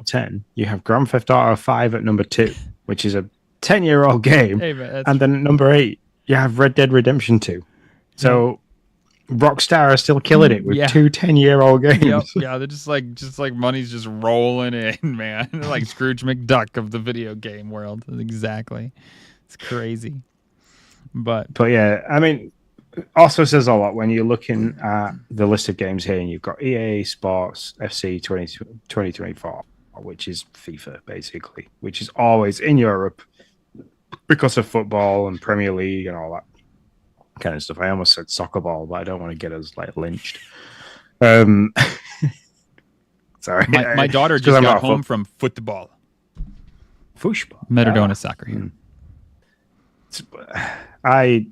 10, you have Grand Theft Auto 5 at number 2, which is a 10-year-old game, Hey, man, and then at number 8, you have Red Dead Redemption 2. So Rockstar are still killing it with 2 10-year-old games. Yep. Yeah, they're just like money's just rolling in, man. They're like Scrooge McDuck of the video game world. Exactly. It's crazy. But yeah, I mean, also says a lot when you're looking at the list of games here, and you've got EA Sports FC 2024, which is FIFA, basically, which is always in Europe because of football and Premier League and all that kind of stuff. I almost said soccer ball, but I don't want to get us like lynched. Sorry. My daughter just got home from football. Football. Metadona soccer here. I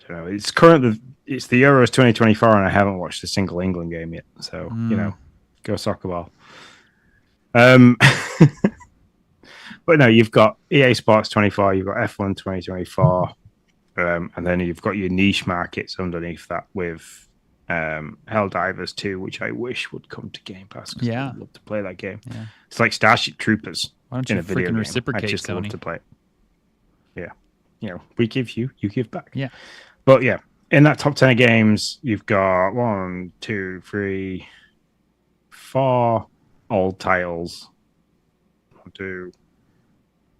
don't know. It's the Euros 2024, and I haven't watched a single England game yet. So go soccer ball. But no, you've got EA Sports 24, you've got F1 2024, and then you've got your niche markets underneath that with Helldivers 2, which I wish would come to Game Pass. Yeah, I'd love to play that game. Yeah. It's like Starship Troopers. Why don't you freaking reciprocate, I just Tony? love to play it. Yeah, we give you give back. Yeah, but yeah, in that top 10 of games, you've got 1, 2, 3, 4 old titles.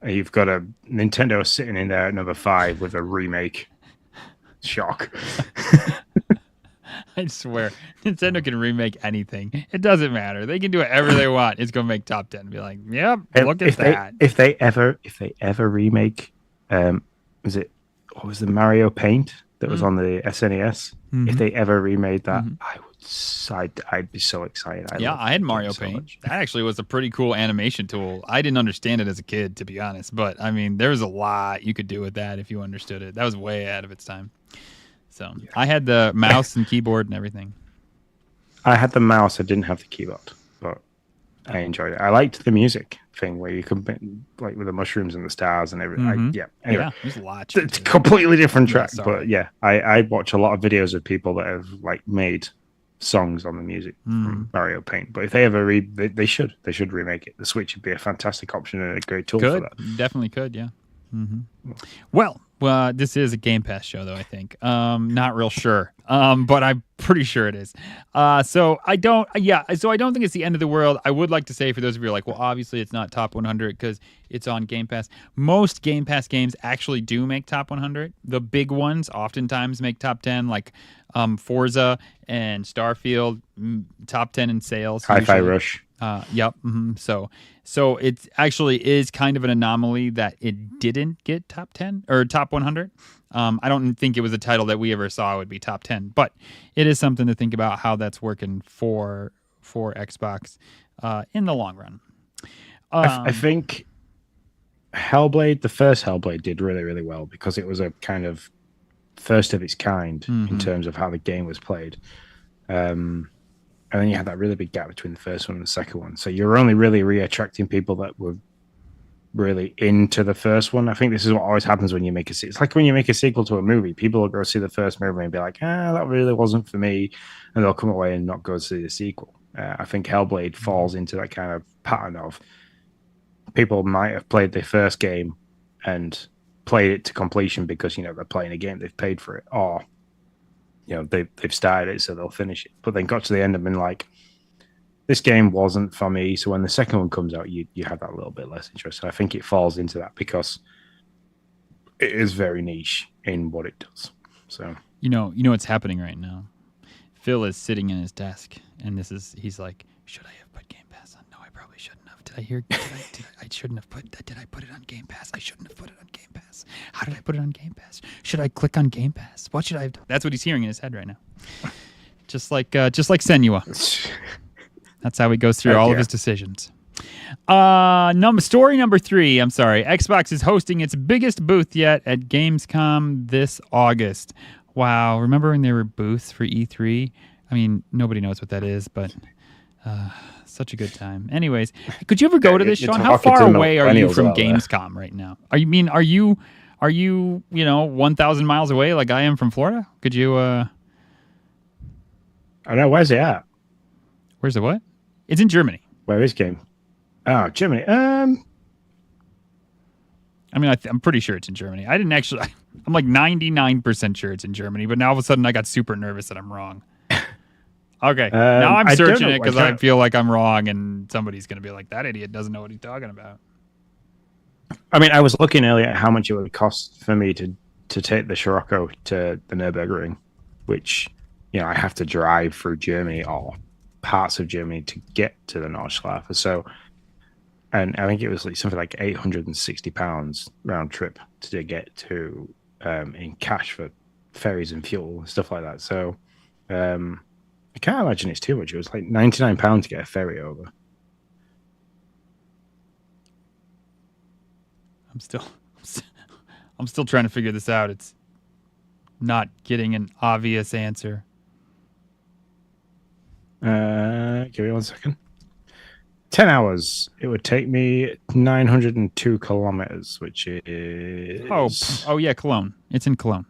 You've got a Nintendo sitting in there at number 5 with a remake. Shock. I swear, Nintendo can remake anything. It doesn't matter. They can do whatever they want. It's gonna make top 10. Be like, yep, look at that. If they ever remake, what was the Mario Paint that was on the SNES? Mm-hmm. If they ever remade that, I'd be so excited. I had Mario Paint. That actually was a pretty cool animation tool. I didn't understand it as a kid, to be honest, but I mean, there was a lot you could do with that if you understood it. That was way ahead of its time. So I had the mouse and keyboard and everything. I had the mouse. I didn't have the keyboard, but I enjoyed it. I liked the music thing where you could, like, with the mushrooms and the stars and everything. Anyway, there's a lot. It's a completely different track, but I watch a lot of videos of people that have like made songs on the music from Mario Paint. But if they ever they should remake it. The Switch would be a fantastic option and a great tool for that. Definitely could, yeah. Mm-hmm. Well, this is a Game Pass show, though, I think. Not real sure, but I'm pretty sure it is. So I don't think it's the end of the world. I would like to say, for those of you who are like, well, obviously it's not top 100 because it's on Game Pass. Most Game Pass games actually do make top 100. The big ones oftentimes make top 10, like Forza and Starfield, top 10 in sales. Hi-Fi Rush. Yep. Mm-hmm. So it actually is kind of an anomaly that it didn't get top 10 or top 100. I don't think it was a title that we ever saw would be top 10, but it is something to think about how that's working for Xbox in the long run. I think Hellblade, the first Hellblade, did really, really well because it was a kind of first of its kind in terms of how the game was played. And then you had that really big gap between the first one and the second one. So you're only really re-attracting people that were really into the first one. I think this is what always happens when you make it's like when you make a sequel to a movie. People will go see the first movie and be like, that really wasn't for me. And they'll come away and not go see the sequel. I think Hellblade falls into that kind of pattern of people might have played the first game and played it to completion because, they're playing a game, they've paid for it. Or they've started it, so they'll finish it. But then got to the end and been like, this game wasn't for me. So when the second one comes out, you have that little bit less interest. So I think it falls into that because it is very niche in what it does. So you know what's happening right now. Phil is sitting in his desk, and he's like, "Should I have put Game Pass on?" No, I probably shouldn't have. I shouldn't have put that. Did I put it on Game Pass? I shouldn't have put it on Game Pass. How did I put it on Game Pass? Should I click on Game Pass? What should I have done? That's what he's hearing in his head right now. Just like Senua. That's how he goes through all of his decisions. Story number 3. I'm sorry. Xbox is hosting its biggest booth yet at Gamescom this August. Wow. Remember when there were booths for E3? I mean, nobody knows what that is, but such a good time. Anyways, could you ever go to this, Sean? How far away are you from Gamescom right now? Are you 1,000 miles away like I am from Florida? Could you I don't know, where's it at? Where's it what? It's in Germany. Where is Game? Oh, Germany. I mean, I'm pretty sure it's in Germany. I didn't actually. I'm like 99% sure it's in Germany, but now all of a sudden I got super nervous that I'm wrong. Okay, now I'm searching it because I feel like I'm wrong, and somebody's going to be like, "That idiot doesn't know what he's talking about." I mean, I was looking earlier at how much it would cost for me to take the Scirocco to the Nürburgring, which I have to drive through Germany or parts of Germany to get to the Nordschleife. So. And I think it was like something like £860 round trip to get to in cash for ferries and fuel and stuff like that. So I can't imagine it's too much. It was like £99 to get a ferry over. I'm still trying to figure this out. It's not getting an obvious answer. Give me 1 second. 10 hours. It would take me 902 kilometers, which is... Oh yeah, Cologne. It's in Cologne.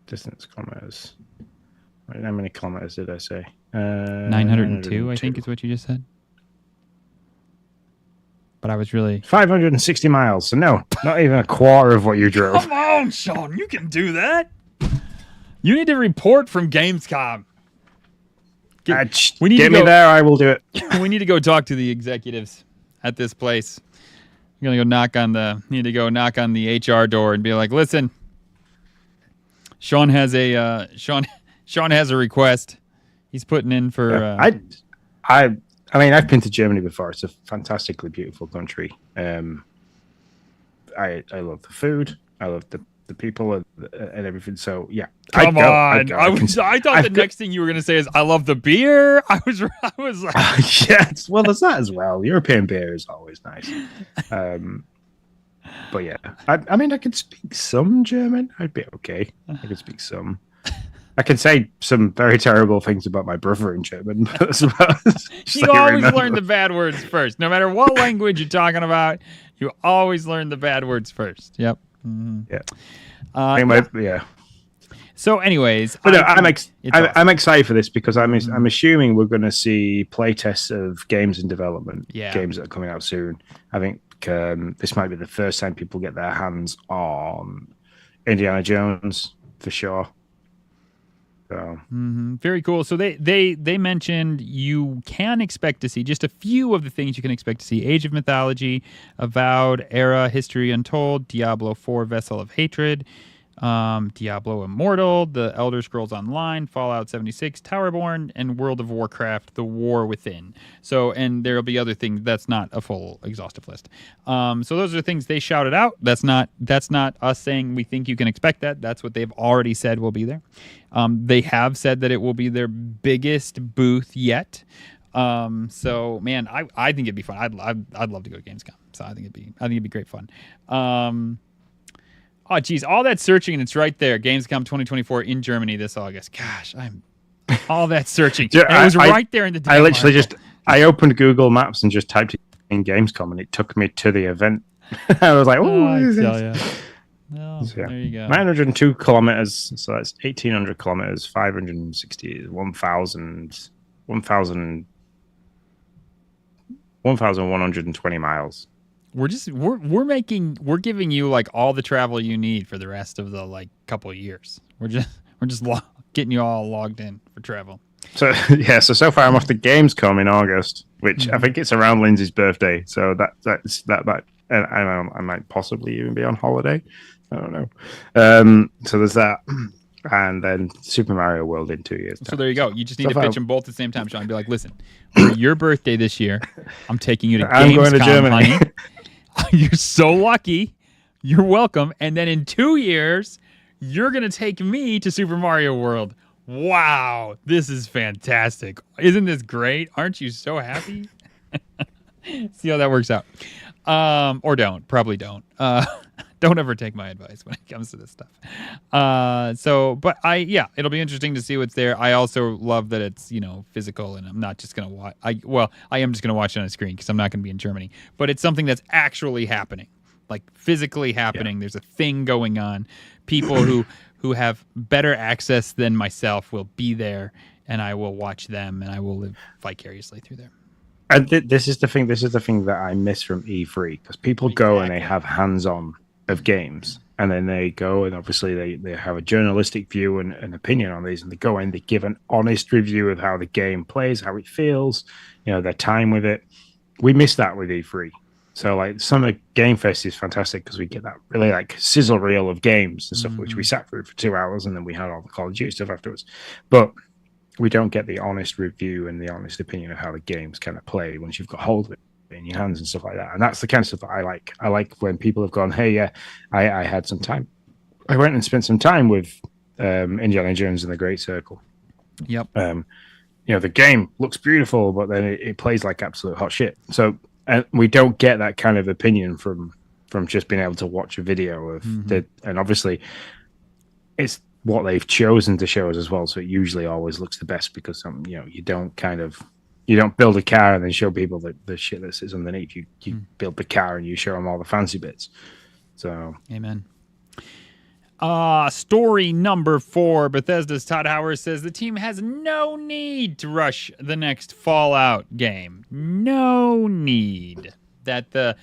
Distance kilometers. How many kilometers did I say? 902, I think is what you just said. But I was really... 560 miles. So no, not even a quarter of what you drove. Come on, Sean. You can do that. You need to report from Gamescom. Get me there, I will do it. We need to go talk to the executives at this place. I'm gonna go knock on the HR door and be like, "Listen, Sean has a request. He's putting in for." I mean, I've been to Germany before. It's a fantastically beautiful country. I love the food. I love the people and everything. So yeah, come on. I thought the next thing you were going to say is I love the beer. I was like, yes. Well, there's that as well. European beer is always nice. But yeah, I mean, I could speak some German. I'd be okay. I could speak some. I can say some very terrible things about my brother in German. But you always learn the bad words first. No matter what language you're talking about, you always learn the bad words first. Yep. Mm-hmm. Yeah. Anyway, yeah. So, anyways, but I'm excited for this because I'm assuming we're going to see playtests of games in development, games that are coming out soon. I think this might be the first time people get their hands on Indiana Jones for sure. So. Very cool. So they mentioned you can expect to see just a few of the things you can expect to see: Age of Mythology, Avowed, Era, History Untold, Diablo 4, Vessel of Hatred, Diablo Immortal, The Elder Scrolls Online, Fallout 76, Towerborn, and World of Warcraft: The War Within. So, and there'll be other things. That's not a full exhaustive list. So those are things they shouted out. That's not us saying we think you can expect that. That's what they've already said will be there. They have said that it will be their biggest booth yet. So man, I think it'd be fun. I'd love to go to Gamescom. So I think it'd be great fun. Oh geez, all that searching and it's right there. Gamescom 2024 in Germany this August. Gosh, all that searching. It was right there in the. I literally I opened Google Maps and just typed in Gamescom and it took me to the event. I was like, oh, no, so, yeah. There you go. 902 kilometers, so that's 1,800 kilometers. 560 1,120 miles. We're giving you like all the travel you need for the rest of the like couple of years. We're just getting you all logged in for travel. So yeah, so far I'm off to Gamescom in August, which I think it's around Lindsay's birthday. So that might, I might possibly even be on holiday. I don't know. So there's that. and then Super Mario World in 2 years. So there you go. You just need to pitch them both at the same time, Sean. Be like, listen, for your birthday this year, I'm taking you to I'm going to Gamescom, Germany. honey. You're so lucky. You're welcome. And then in 2 years, you're going to take me to Super Mario World. Wow, this is fantastic. Isn't this great? Aren't you so happy? See how that works out. Or don't. Probably don't. Don't ever take my advice when it comes to this stuff. But it'll be interesting to see what's there. I also love that it's, physical, and I'm not just going to watch. I am just going to watch it on a screen because I'm not going to be in Germany. But it's something that's actually happening, like physically happening. Yeah. There's a thing going on. People who have better access than myself will be there, and I will watch them, and I will live vicariously through them. And this is the thing. This is the thing that I miss from E3, because people go and they have hands-on of games, and then they go and obviously they have a journalistic view and an opinion on these, and they go and they give an honest review of how the game plays, how it feels, their time with it. We miss that with E3. So like Summer Game Fest is fantastic because we get that really like sizzle reel of games and stuff, which we sat through for 2 hours, and then we had all the Call of Duty stuff afterwards. But we don't get the honest review and the honest opinion of how the games kind of play once you've got hold of it in your hands and stuff like that. And that's the kind of stuff that I like. I like when people have gone, hey, yeah, I had some time. I went and spent some time with Indiana Jones and the Great Circle. Yep. The game looks beautiful, but then it plays like absolute hot shit. So we don't get that kind of opinion from just being able to watch a video of and obviously it's what they've chosen to show us as well. So it usually always looks the best because you don't build a car and then show people the shit that sits underneath. You build the car and you show them all the fancy bits. So amen. Story number 4. Bethesda's Todd Howard says the team has no need to rush the next Fallout game. No need. That the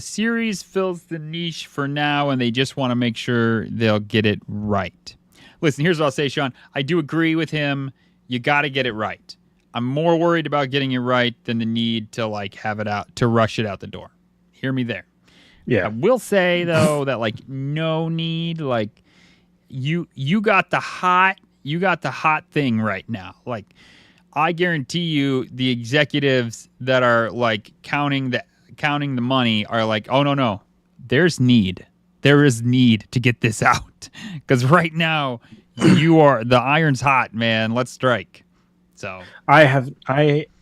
series fills the niche for now, and they just want to make sure they'll get it right. Listen, here's what I'll say, Sean. I do agree with him. You got to get it right. I'm more worried about getting it right than the need to have it out, to rush it out the door. Hear me there. Yeah. I will say though that no need, you got the hot thing right now. I guarantee you the executives that are counting the money are oh no. There is need to get this out. Because right now the iron's hot, man. Let's strike. So I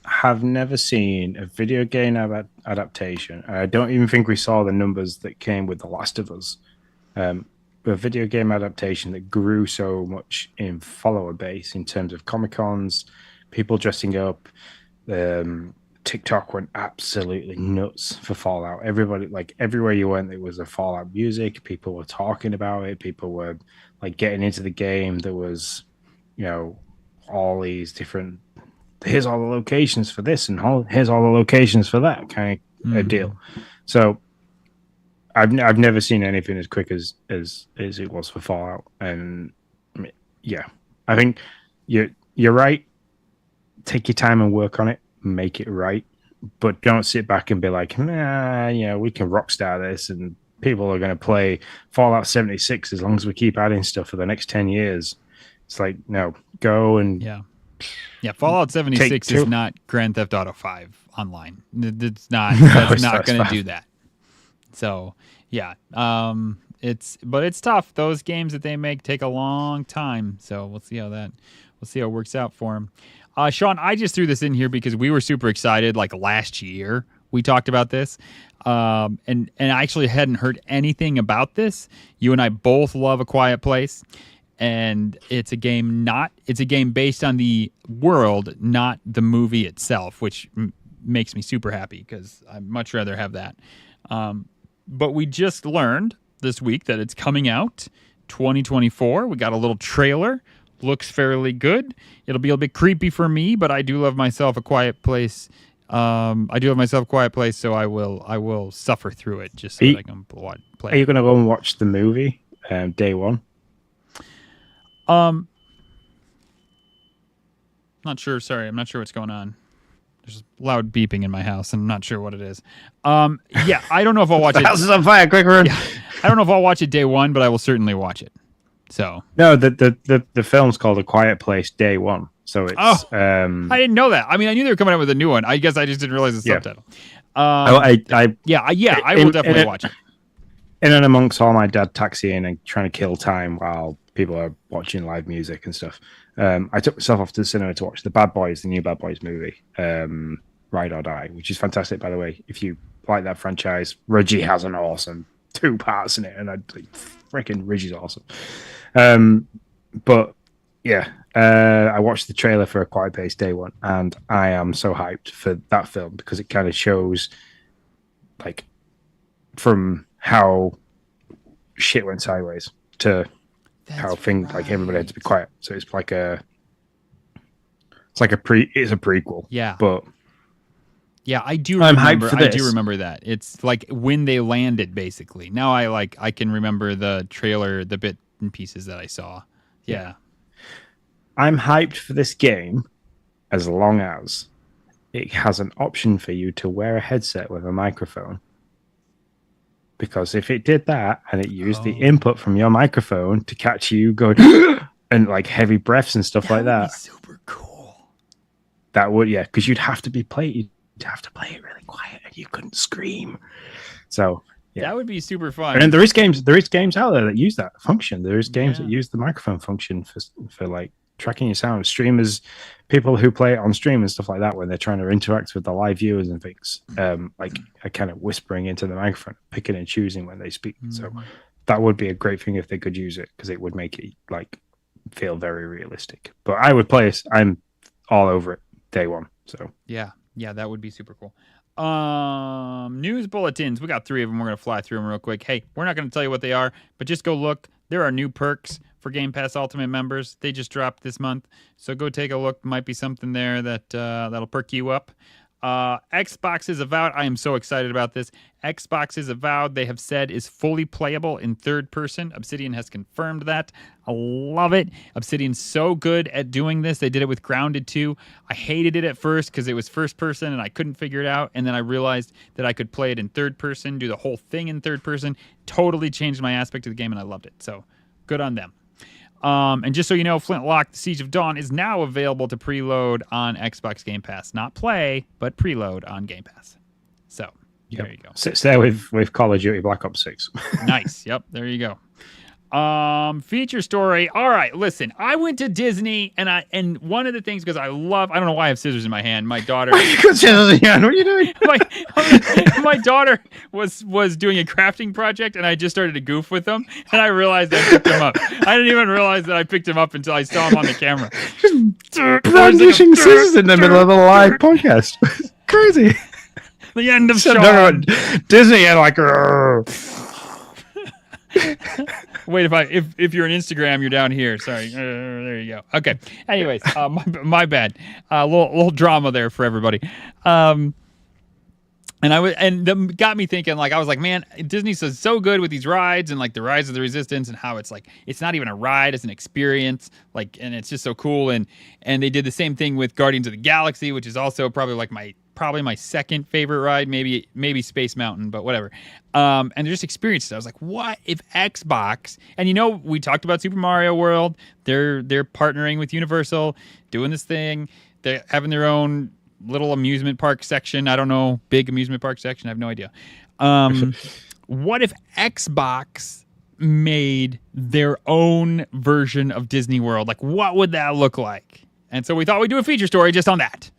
have never seen a video game adaptation. I don't even think we saw the numbers that came with The Last of Us. A video game adaptation that grew so much in follower base in terms of Comic-Cons, people dressing up. TikTok went absolutely nuts for Fallout. Everybody, everywhere you went, there was a Fallout music. People were talking about it. People were getting into the game. There was, all these different. Here's all the locations for this, and here's all the locations for that kind of deal. So, I've never seen anything as quick as it was for Fallout, and yeah, I think you're right. Take your time and work on it, make it right, but don't sit back and be like, nah, we can rockstar this, and people are going to play Fallout 76 as long as we keep adding stuff for the next 10 years. It's no, go and yeah. Fallout 76 is not Grand Theft Auto 5 online. It's not. That's not going to do that. So yeah, it's tough. Those games that they make take a long time. So we'll see how it works out for them. Sean, I just threw this in here because we were super excited. Last year, we talked about this, and I actually hadn't heard anything about this. You and I both love A Quiet Place, and it's a game based on the world, not the movie itself, which makes me super happy because I'd much rather have that. But we just learned this week that it's coming out 2024. We got a little trailer. Looks fairly good. It'll be a bit creepy for me, but I do love myself A Quiet Place. So I will suffer through it just so that I can play. Are you going to go and watch the movie day one? Not sure. Sorry, I'm not sure what's going on. There's loud beeping in my house, and I'm not sure what it is. Yeah, I don't know if I'll watch it. The house is on fire. Quick run. Yeah, I don't know if I'll watch it day one, but I will certainly watch it. So No, the film's called A Quiet Place Day One. So it's I didn't know that. I mean, I knew they were coming out with a new one. I guess I just didn't realize the subtitle. I will definitely watch it. In and amongst all my dad taxiing and trying to kill time while people are watching live music and stuff, I took myself off to the cinema to watch the new Bad Boys movie, Ride or Die, which is fantastic, by the way. If you like that franchise, Reggie has an awesome 2 parts in it, and freaking Reggie's awesome. But yeah, I watched the trailer for A Quiet Place Day One, and I am so hyped for that film because it kind of shows, like, from how shit went sideways to how things like everybody had to be quiet. So it's like a prequel. Yeah, but yeah, I do. I'm hyped for this. I do remember that. It's like when they landed, basically. Now I can remember the trailer, the bit and pieces that I saw. Yeah. I'm hyped for this game as long as it has an option for you to wear a headset with a microphone. Because if it did that and it used the input from your microphone to catch you going and like heavy breaths and stuff like that, be super cool. That would, yeah, because you'd have to play it really quiet and you couldn't scream. So yeah, that would be super fun. And there is games out there that use that function. There is games that use the microphone function for like tracking your sound. Streamers, people who play it on stream and stuff like that, when they're trying to interact with the live viewers and things, like are kind of whispering into the microphone, picking and choosing when they speak. So that would be a great thing if they could use it, because it would make it like feel very realistic. But I would play it. I'm all over it day one. So yeah, that would be super cool. News bulletins. We got 3 of them. We're going to fly through them real quick. Hey, we're not going to tell you what they are, but just go look. There are new perks for Game Pass Ultimate members. They just dropped this month, so go take a look. Might be something there that that'll perk you up. Xbox is Avowed. I am so excited about this. Xbox is Avowed, they have said, is fully playable in third person. Obsidian has confirmed that. I love it. Obsidian's so good at doing this. They did it with Grounded 2. I hated it at first because it was first person and I couldn't figure it out. And then I realized that I could play it in third person, do the whole thing in third person. Totally changed my aspect of the game and I loved it. So good on them. And just so you know, Flintlock, The Siege of Dawn is now available to preload on Xbox Game Pass. Not play, but preload on Game Pass. So, there you go. Sits there with Call of Duty Black Ops 6. Nice. Yep, there you go. Feature story. All right, listen. I went to Disney, and one of the things, because I don't know why I have scissors in my hand. My daughter. Why you got scissors in your hand? What are you doing? my daughter was doing a crafting project, and I just started to goof with them, and I realized I picked him up. I didn't even realize that I picked him up until I saw him on the camera. Just brandishing scissors in the middle of a live podcast. Crazy. The end of Sean. No, Disney and like. Wait, if you're on Instagram, you're down here. Sorry, there you go. Okay. Anyways, my bad. Little drama there for everybody. And them got me thinking. Like I was like, man, Disney's so good with these rides and like the Rise of the Resistance and how it's like it's not even a ride, it's an experience. Like, and it's just so cool. And they did the same thing with Guardians of the Galaxy, which is also probably like my second favorite ride, maybe Space Mountain, but whatever. And they're just experiences. I was like, what if Xbox, and we talked about Super Mario World, they're partnering with Universal, doing this thing, they're having their own little amusement park section. I don't know, big amusement park section, I have no idea. What if Xbox made their own version of Disney World? Like, what would that look like? And so we thought we'd do a feature story just on that.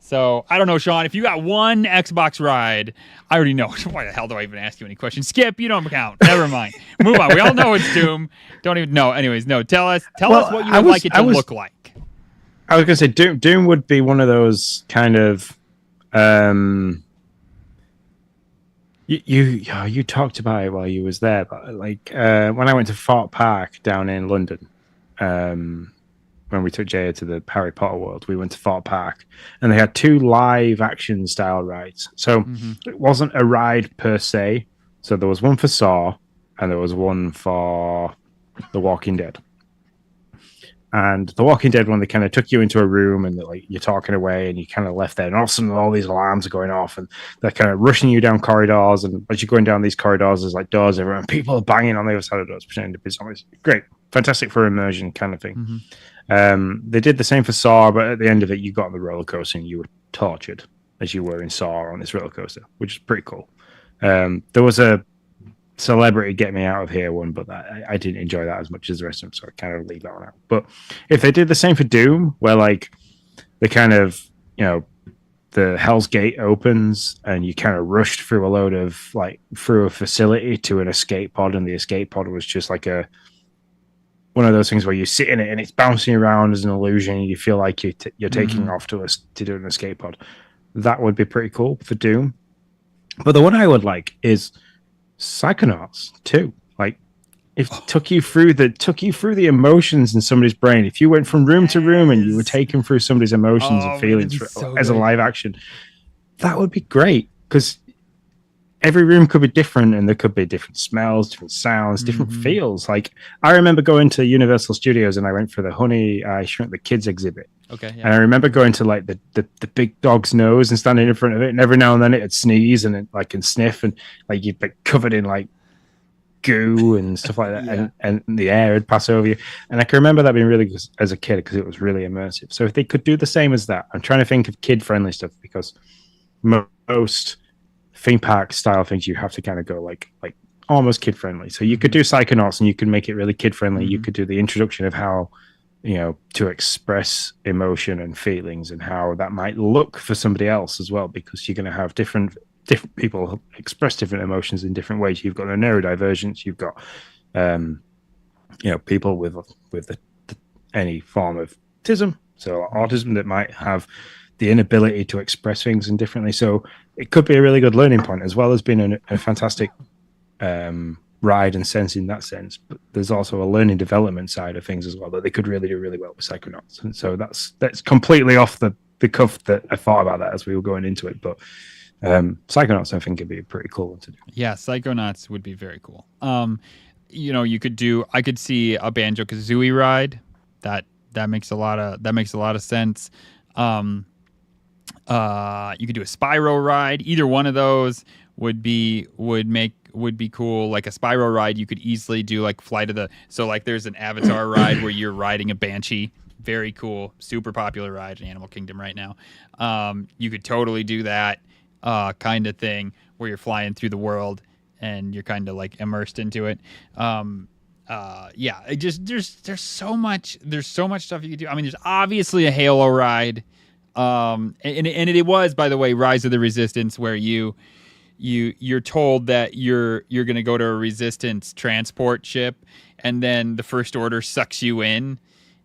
So, I don't know, Sean, if you got one Xbox ride, I already know. Why the hell do I even ask you any questions? Skip, you don't count. Never mind. Move on. We all know it's Doom. Don't even know. Anyways, no, tell us what you would like it to look like. I was going to say, Doom would be one of those kind of... You talked about it while you was there, but like when I went to Fort Park down in London, when we took Jaya to the Harry Potter world, we went to Fort Park and they had 2 live action style rides. So it wasn't a ride per se. So there was one for Saw and there was one for The Walking Dead. And The Walking Dead one, they kind of took you into a room and like you're talking away and you kind of left there, and all of a sudden all these alarms are going off and they're kind of rushing you down corridors. And as you're going down these corridors, there's like doors everywhere, and people are banging on the other side of the doors, pretending to be zombies. Great, fantastic for immersion kind of thing. They did the same for Saw, but at the end of it, you got on the roller coaster and you were tortured as you were in Saw on this roller coaster, which is pretty cool. There was a Celebrity Get Me Out of Here one, but I didn't enjoy that as much as the rest of them, so I kind of leave that one out. But if they did the same for Doom, where like the kind of, you know, the Hell's Gate opens and you kind of rushed through a load of like through a facility to an escape pod, and the escape pod was just like one of those things where you sit in it and it's bouncing around as an illusion, and you feel like you're taking off to do an escape pod. That would be pretty cool for Doom. But the one I would like is Psychonauts too. Like, if took you through the emotions in somebody's brain. If you went from room to room and you were taken through somebody's emotions and feelings as a live action, that would be great, because every room could be different, and there could be different smells, different sounds, different feels. Like, I remember going to Universal Studios and I went for the Honey, I Shrunk the Kids exhibit. Okay. Yeah. And I remember going to like the big dog's nose and standing in front of it, and every now and then it'd sneeze and it like and sniff, and like you'd be covered in like goo and stuff like that, and the air would pass over you. And I can remember that being really good as a kid, because it was really immersive. So if they could do the same as that, I'm trying to think of kid-friendly stuff, because most theme park style things you have to kind of go like almost kid-friendly. So you could do Psychonauts and you could make it really kid-friendly. You could do the introduction of how, you know, to express emotion and feelings, and how that might look for somebody else as well, because you're going to have different people express different emotions in different ways. You've got a neurodivergence, you've got people with any form of autism, so autism, that might have the inability to express things in differently. So it could be a really good learning point, as well as being a fantastic ride and sense in that sense. But there's also a learning development side of things as well that they could really do really well with Psychonauts. And so that's completely off the cuff that I thought about that as we were going into it. But Psychonauts, I think, could be a pretty cool one to do. Yeah, Psychonauts would be very cool. I could see a Banjo-Kazooie ride. That makes a lot of sense. You could do a Spyro ride. Either one of those would be cool. Like a Spyro ride, you could easily do like there's an Avatar ride where you're riding a Banshee. Very cool, super popular ride in Animal Kingdom right now. You could totally do that kind of thing where you're flying through the world and you're kind of like immersed into it. There's so much stuff you could do. I mean, there's obviously a Halo ride. And it was, by the way, Rise of the Resistance, where you're told that you're going to go to a Resistance transport ship, and then the First Order sucks you in.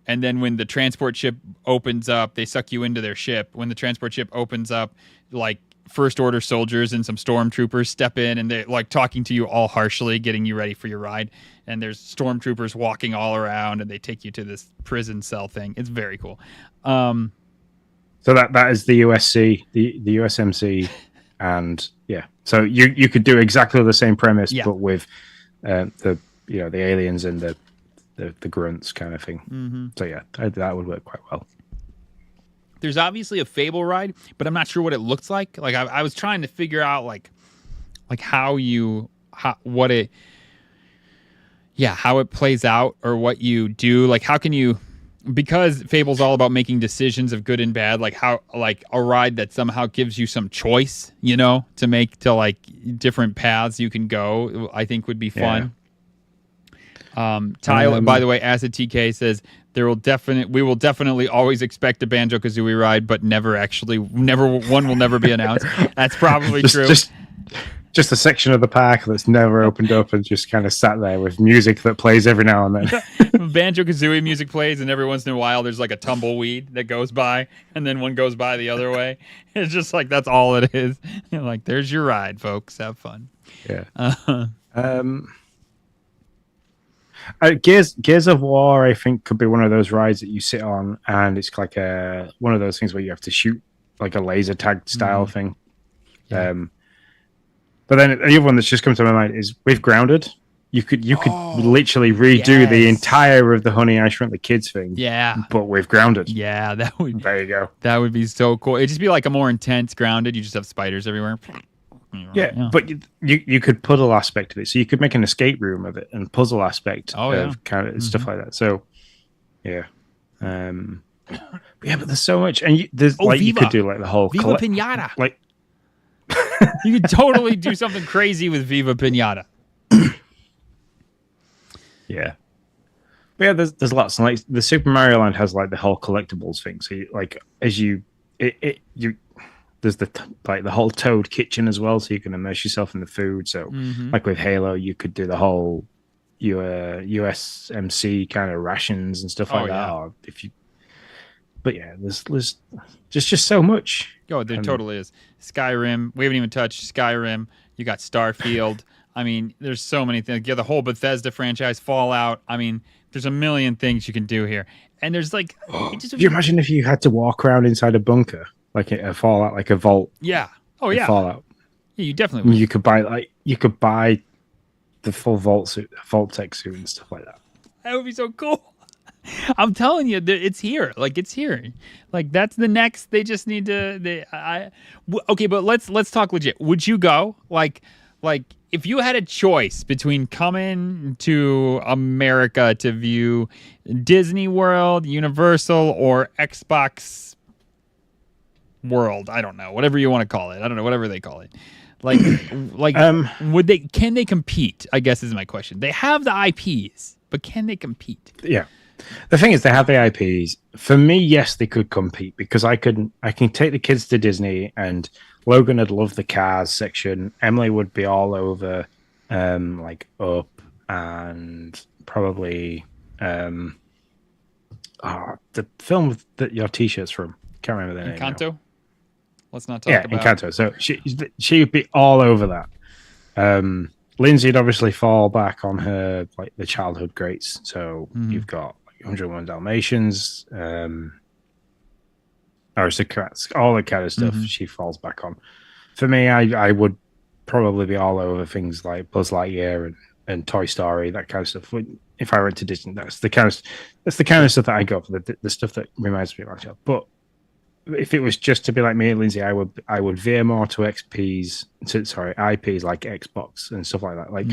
And then when the transport ship opens up, they suck you into their ship. When the transport ship opens up, like First Order soldiers and some stormtroopers step in, and they're like talking to you all harshly, getting you ready for your ride. And there's stormtroopers walking all around, and they take you to this prison cell thing. It's very cool. So that is the USC, the USMC, and so you could do exactly the same premise, but with the aliens and the grunts kind of thing. So that would work quite well. There's obviously a Fable ride, but I'm not sure what it looks like. Like I was trying to figure out like how it plays out, or what you do. Like how can you, because Fable's all about making decisions of good and bad, like how, like a ride that somehow gives you some choice, to make to like different paths you can go, I think would be fun. Tyler, by the way, Acid TK says we will definitely always expect a Banjo-Kazooie ride, but one will never be announced. That's probably true. Just a section of the park that's never opened up and just kind of sat there with music that plays every now and then. Banjo-Kazooie music plays, and every once in a while there's like a tumbleweed that goes by, and then one goes by the other way. It's just like, that's all it is. You're like, there's your ride, folks. Have fun. Yeah. Gears of War, I think, could be one of those rides that you sit on, and it's like one of those things where you have to shoot like a laser tag style thing. Yeah. But then the other one that's just come to my mind is with Grounded. You could literally redo the entire of the Honey I Shrunk the Kids thing. Yeah. But with Grounded. Yeah, There you go. That would be so cool. It'd just be like a more intense Grounded. You just have spiders everywhere. Yeah. But you could puzzle aspect of it. So you could make an escape room of it and puzzle aspect of kind of stuff like that. So yeah. But there's so much, and there's Viva. You could do like the whole Viva Pinata. Like you could totally do something crazy with Viva Pinata. Yeah. But yeah, there's lots, and like the Super Mario Land has like the whole collectibles thing. So there's the whole Toad kitchen as well, so you can immerse yourself in the food. So like with Halo, you could do the whole USMC kind of rations and stuff like that. Or but yeah, there's just so much. Oh, there totally is. Skyrim, we haven't even touched Skyrim. You got Starfield. I mean, there's so many things. Yeah, the whole Bethesda franchise, Fallout. I mean, there's a million things you can do here. And there's like... Could you imagine if you had to walk around inside a bunker, like a Fallout, like a vault? Yeah. Oh, yeah. Fallout. Yeah, you definitely would. You could buy the full vault tech suit and stuff like that. That would be so cool. I'm telling you, it's here. Like, it's here. Like, that's the next. They just need to... Okay, but let's talk legit. Would you go? Like, if you had a choice between coming to America to view Disney World, Universal, or Xbox World, I don't know, whatever you want to call it. I don't know, whatever they call it. Can they compete? I guess is my question. They have the IPs, but can they compete? Yeah. The thing is, they have the IPs. For me, yes, they could compete because I can take the kids to Disney, and Logan would love the Cars section. Emily would be all over, like Up and probably the film that your T-shirt's from. Can't remember the name. Encanto. Let's not talk about. Encanto. So she would be all over that. Lindsay'd obviously fall back on her like the childhood greats. So you've got 101 Dalmatians, Aristocrats, all that kind of stuff. She falls back on. For me, I would probably be all over things like Buzz Lightyear and Toy Story, that kind of stuff. If I went to Disney, that's the kind of stuff that I go for. The stuff that reminds me of myself. But if it was just to be like me and Lindsay, I would veer more to IPs like Xbox and stuff like that. Like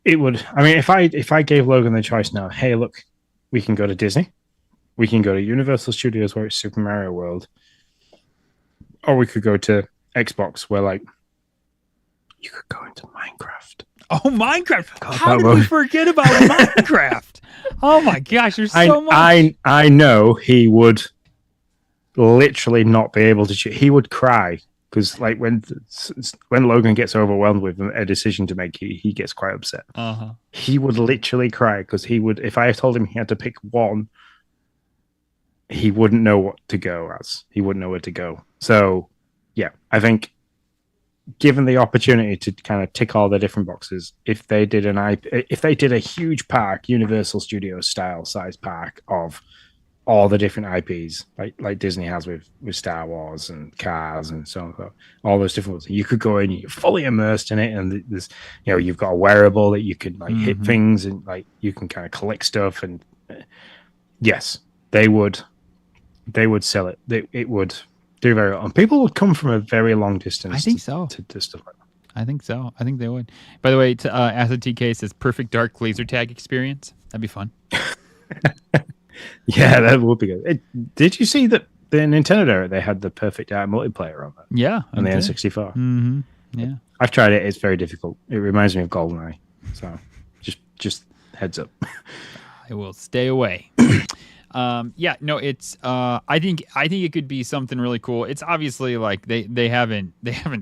it would. I mean, if I gave Logan the choice now, hey, look, we can go to Disney, we can go to Universal Studios where it's Super Mario World, or we could go to Xbox where like you could go into Minecraft. Oh, Minecraft! How did we forget about Minecraft? Oh my gosh, there's so much. I know he would literally not be able to shoot. He would cry because, like, when Logan gets overwhelmed with a decision to make, he gets quite upset. He would literally cry because he would. If I told him he had to pick one, he wouldn't know what to go as. He wouldn't know where to go. So, yeah, I think, given the opportunity to kind of tick all the different boxes, if they did a huge park, Universal Studios style size park of all the different IPs, like Disney has with Star Wars and Cars and so on, all those different ones, you could go in, you're fully immersed in it, and there's, you've got a wearable that you can like hit things and like you can kind of collect stuff, and yes, they would sell it. It would do very well. And people would come from a very long distance. I think so. To stuff like that. I think so. I think they would. By the way, Acid TK says perfect dark laser tag experience. That'd be fun. Yeah, that would be good. Did you see that the Nintendo Direct, they had the perfect dark multiplayer on that? Yeah. On the N64. Yeah. I've tried it. It's very difficult. It reminds me of GoldenEye. So just heads up. I will stay away. Yeah, no, it's I think it could be something really cool. It's obviously like they haven't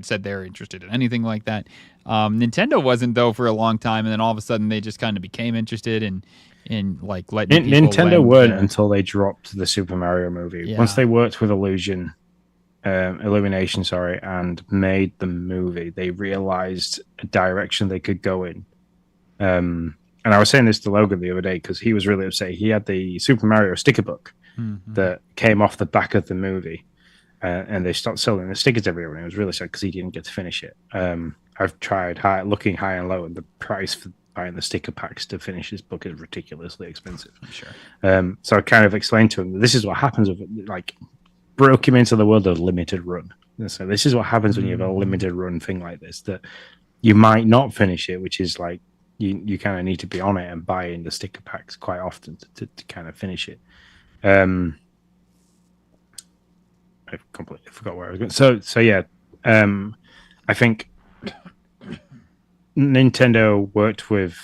said they're interested in anything like that. Nintendo wasn't though for a long time, and then all of a sudden they just kind of became interested in like letting Nintendo weren't until they dropped the Super Mario movie. Yeah. Once they worked with Illumination, and made the movie, they realized a direction they could go in. And I was saying this to Logan the other day because he was really upset. He had the Super Mario sticker book that came off the back of the movie, and they stopped selling the stickers everywhere. And it was really sad because he didn't get to finish it. I've tried looking high and low, and the price for buying the sticker packs to finish this book is ridiculously expensive. Sure. So I kind of explained to him that this is what happens with it, like broke him into the world of limited run. And so this is what happens when you have a limited run thing like this, that you might not finish it, which is like you kind of need to be on it and buy in the sticker packs quite often to kind of finish it. I completely forgot where I was going. So yeah, I think Nintendo worked with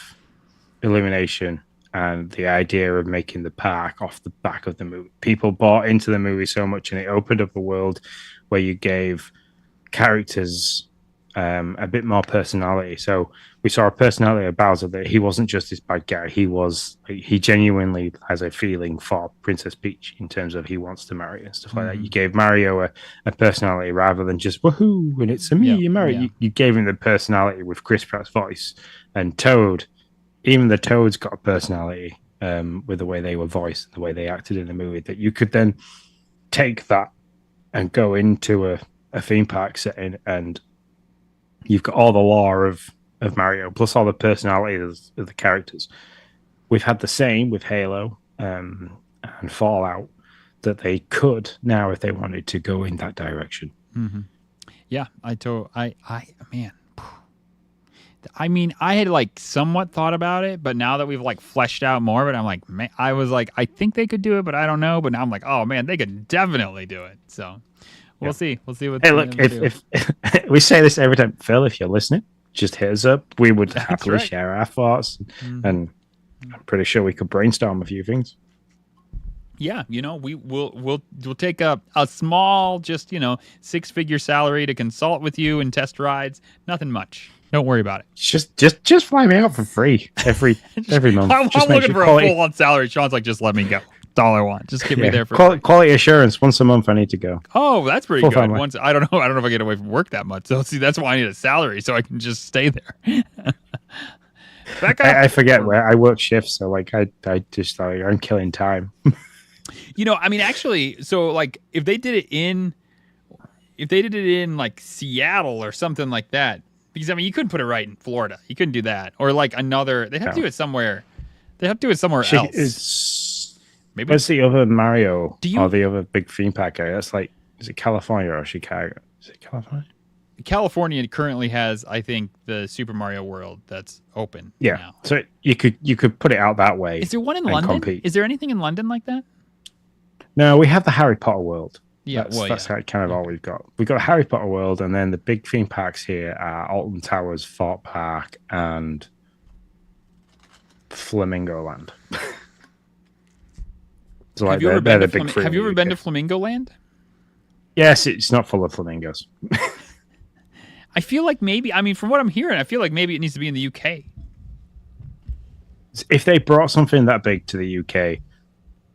Illumination and the idea of making the park off the back of the movie. People bought into the movie so much, and it opened up a world where you gave characters a bit more personality. So we saw a personality of Bowser that he wasn't just this bad guy. He genuinely has a feeling for Princess Peach in terms of he wants to marry and stuff like that. You gave Mario a personality rather than just woohoo and it's a me, you marry. Yeah. You gave him the personality with Chris Pratt's voice. And Toad, even the Toads got a personality with the way they were voiced, the way they acted in the movie, that you could then take that and go into a theme park setting, and you've got all the lore of Mario plus all the personalities of the characters. We've had the same with Halo and Fallout, that they could now, if they wanted to, go in that direction. Yeah, man. I mean, I had like somewhat thought about it, but now that we've like fleshed out more of it, I'm like, man, I was like, I think they could do it, but I don't know. But now I'm like, oh man, they could definitely do it. So we'll see. We'll see what. Hey, look, if we say this every time, Phil, if you're listening, just hit us up. We would happily share our thoughts, and I'm pretty sure we could brainstorm a few things. Yeah, we'll take a small, just 6-figure salary to consult with you and test rides. Nothing much. Don't worry about it. Just fly me out for free every month. I'm looking for a full-on salary. Sean's like, just let me go. That's all I want. Just get me there for quality assurance. Once a month, I need to go. Oh, that's pretty good. Family. I don't know if I get away from work that much. So see, that's why I need a salary so I can just stay there. I forget where I work shifts, so like I just I'm killing time. I mean, actually, so like if they did it in like Seattle or something like that, because I mean you couldn't put it right in Florida. You couldn't do that, or like they have to do it somewhere. They have to do it somewhere else. Maybe what's the other Mario or the other big theme park area? That's like, is it California or Chicago? Is it California? California currently has, I think, the Super Mario World that's open. Yeah, now. So you could put it out that way. Is there one in London? Compete. Is there anything in London like that? No, we have the Harry Potter World. Yeah, that's kind of all we've got. We've got Harry Potter World, and then the big theme parks here are Alton Towers, Fort Park, and Flamingo Land. So like have you ever been to Flamingo Land? Yes, it's not full of flamingos. I feel like maybe, I mean, from what I'm hearing, I feel like maybe it needs to be in the UK. If they brought something that big to the UK,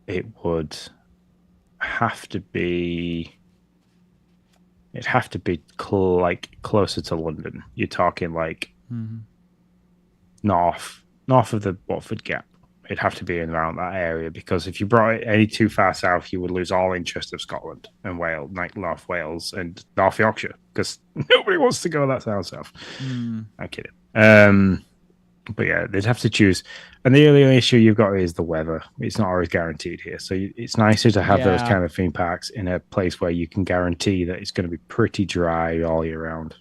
it would have to be. It'd have to be closer to London. You're talking like north of the Watford Gap. It'd have to be in around that area, because if you brought it any too far south, you would lose all interest of Scotland and Wales, like North Wales and North Yorkshire, because nobody wants to go that south. I'm kidding. But yeah, they'd have to choose. And the only issue you've got is the weather. It's not always guaranteed here. So it's nicer to have those kind of theme parks in a place where you can guarantee that it's going to be pretty dry all year round.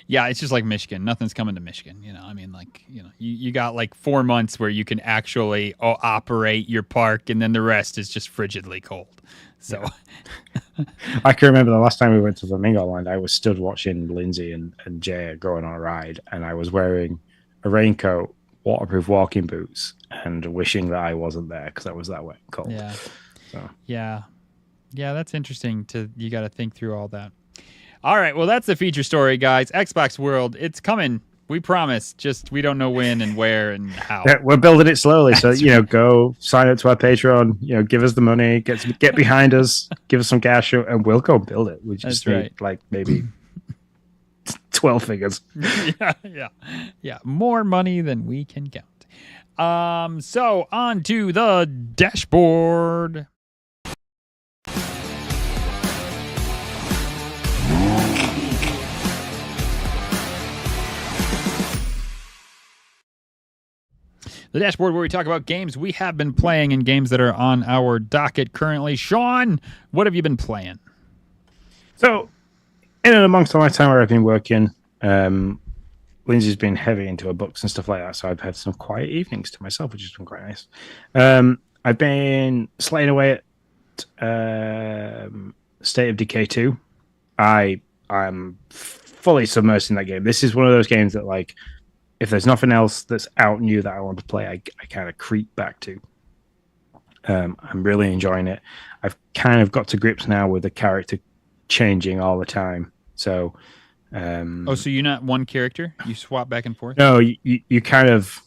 Yeah, it's just like Michigan. Nothing's coming to Michigan. I mean, like, you got like 4 months where you can actually operate your park, and then the rest is just frigidly cold. So I can remember the last time we went to Flamingo Land, I was stood watching Lindsay and Jay going on a ride, and I was wearing a raincoat, waterproof walking boots, and wishing that I wasn't there because I was that wet and cold. Yeah. So. Yeah, that's interesting. You got to think through all that. All right, well, that's the feature story, guys. Xbox World, it's coming. We promise. Just we don't know when and where and how. Yeah, we're building it slowly. So, go sign up to our Patreon, give us the money, get behind us, give us some cash, and we'll go build it. We just need like maybe 12 figures. Yeah. More money than we can count. So on to the dashboard. the dashboard where we talk about games we have been playing and games that are on our docket currently. Sean, what have you been playing? So, in and amongst all my time where I've been working, Lindsay's been heavy into her books and stuff like that, so I've had some quiet evenings to myself, which has been quite nice. I've been slaying away at State of Decay 2. I'm fully submersed in that game. This is one of those games that, like, if there's nothing else that's out new that I want to play, I kind of creep back to. I'm really enjoying it. I've kind of got to grips now with the character changing all the time. So, so you're not one character? You swap back and forth? No, you kind of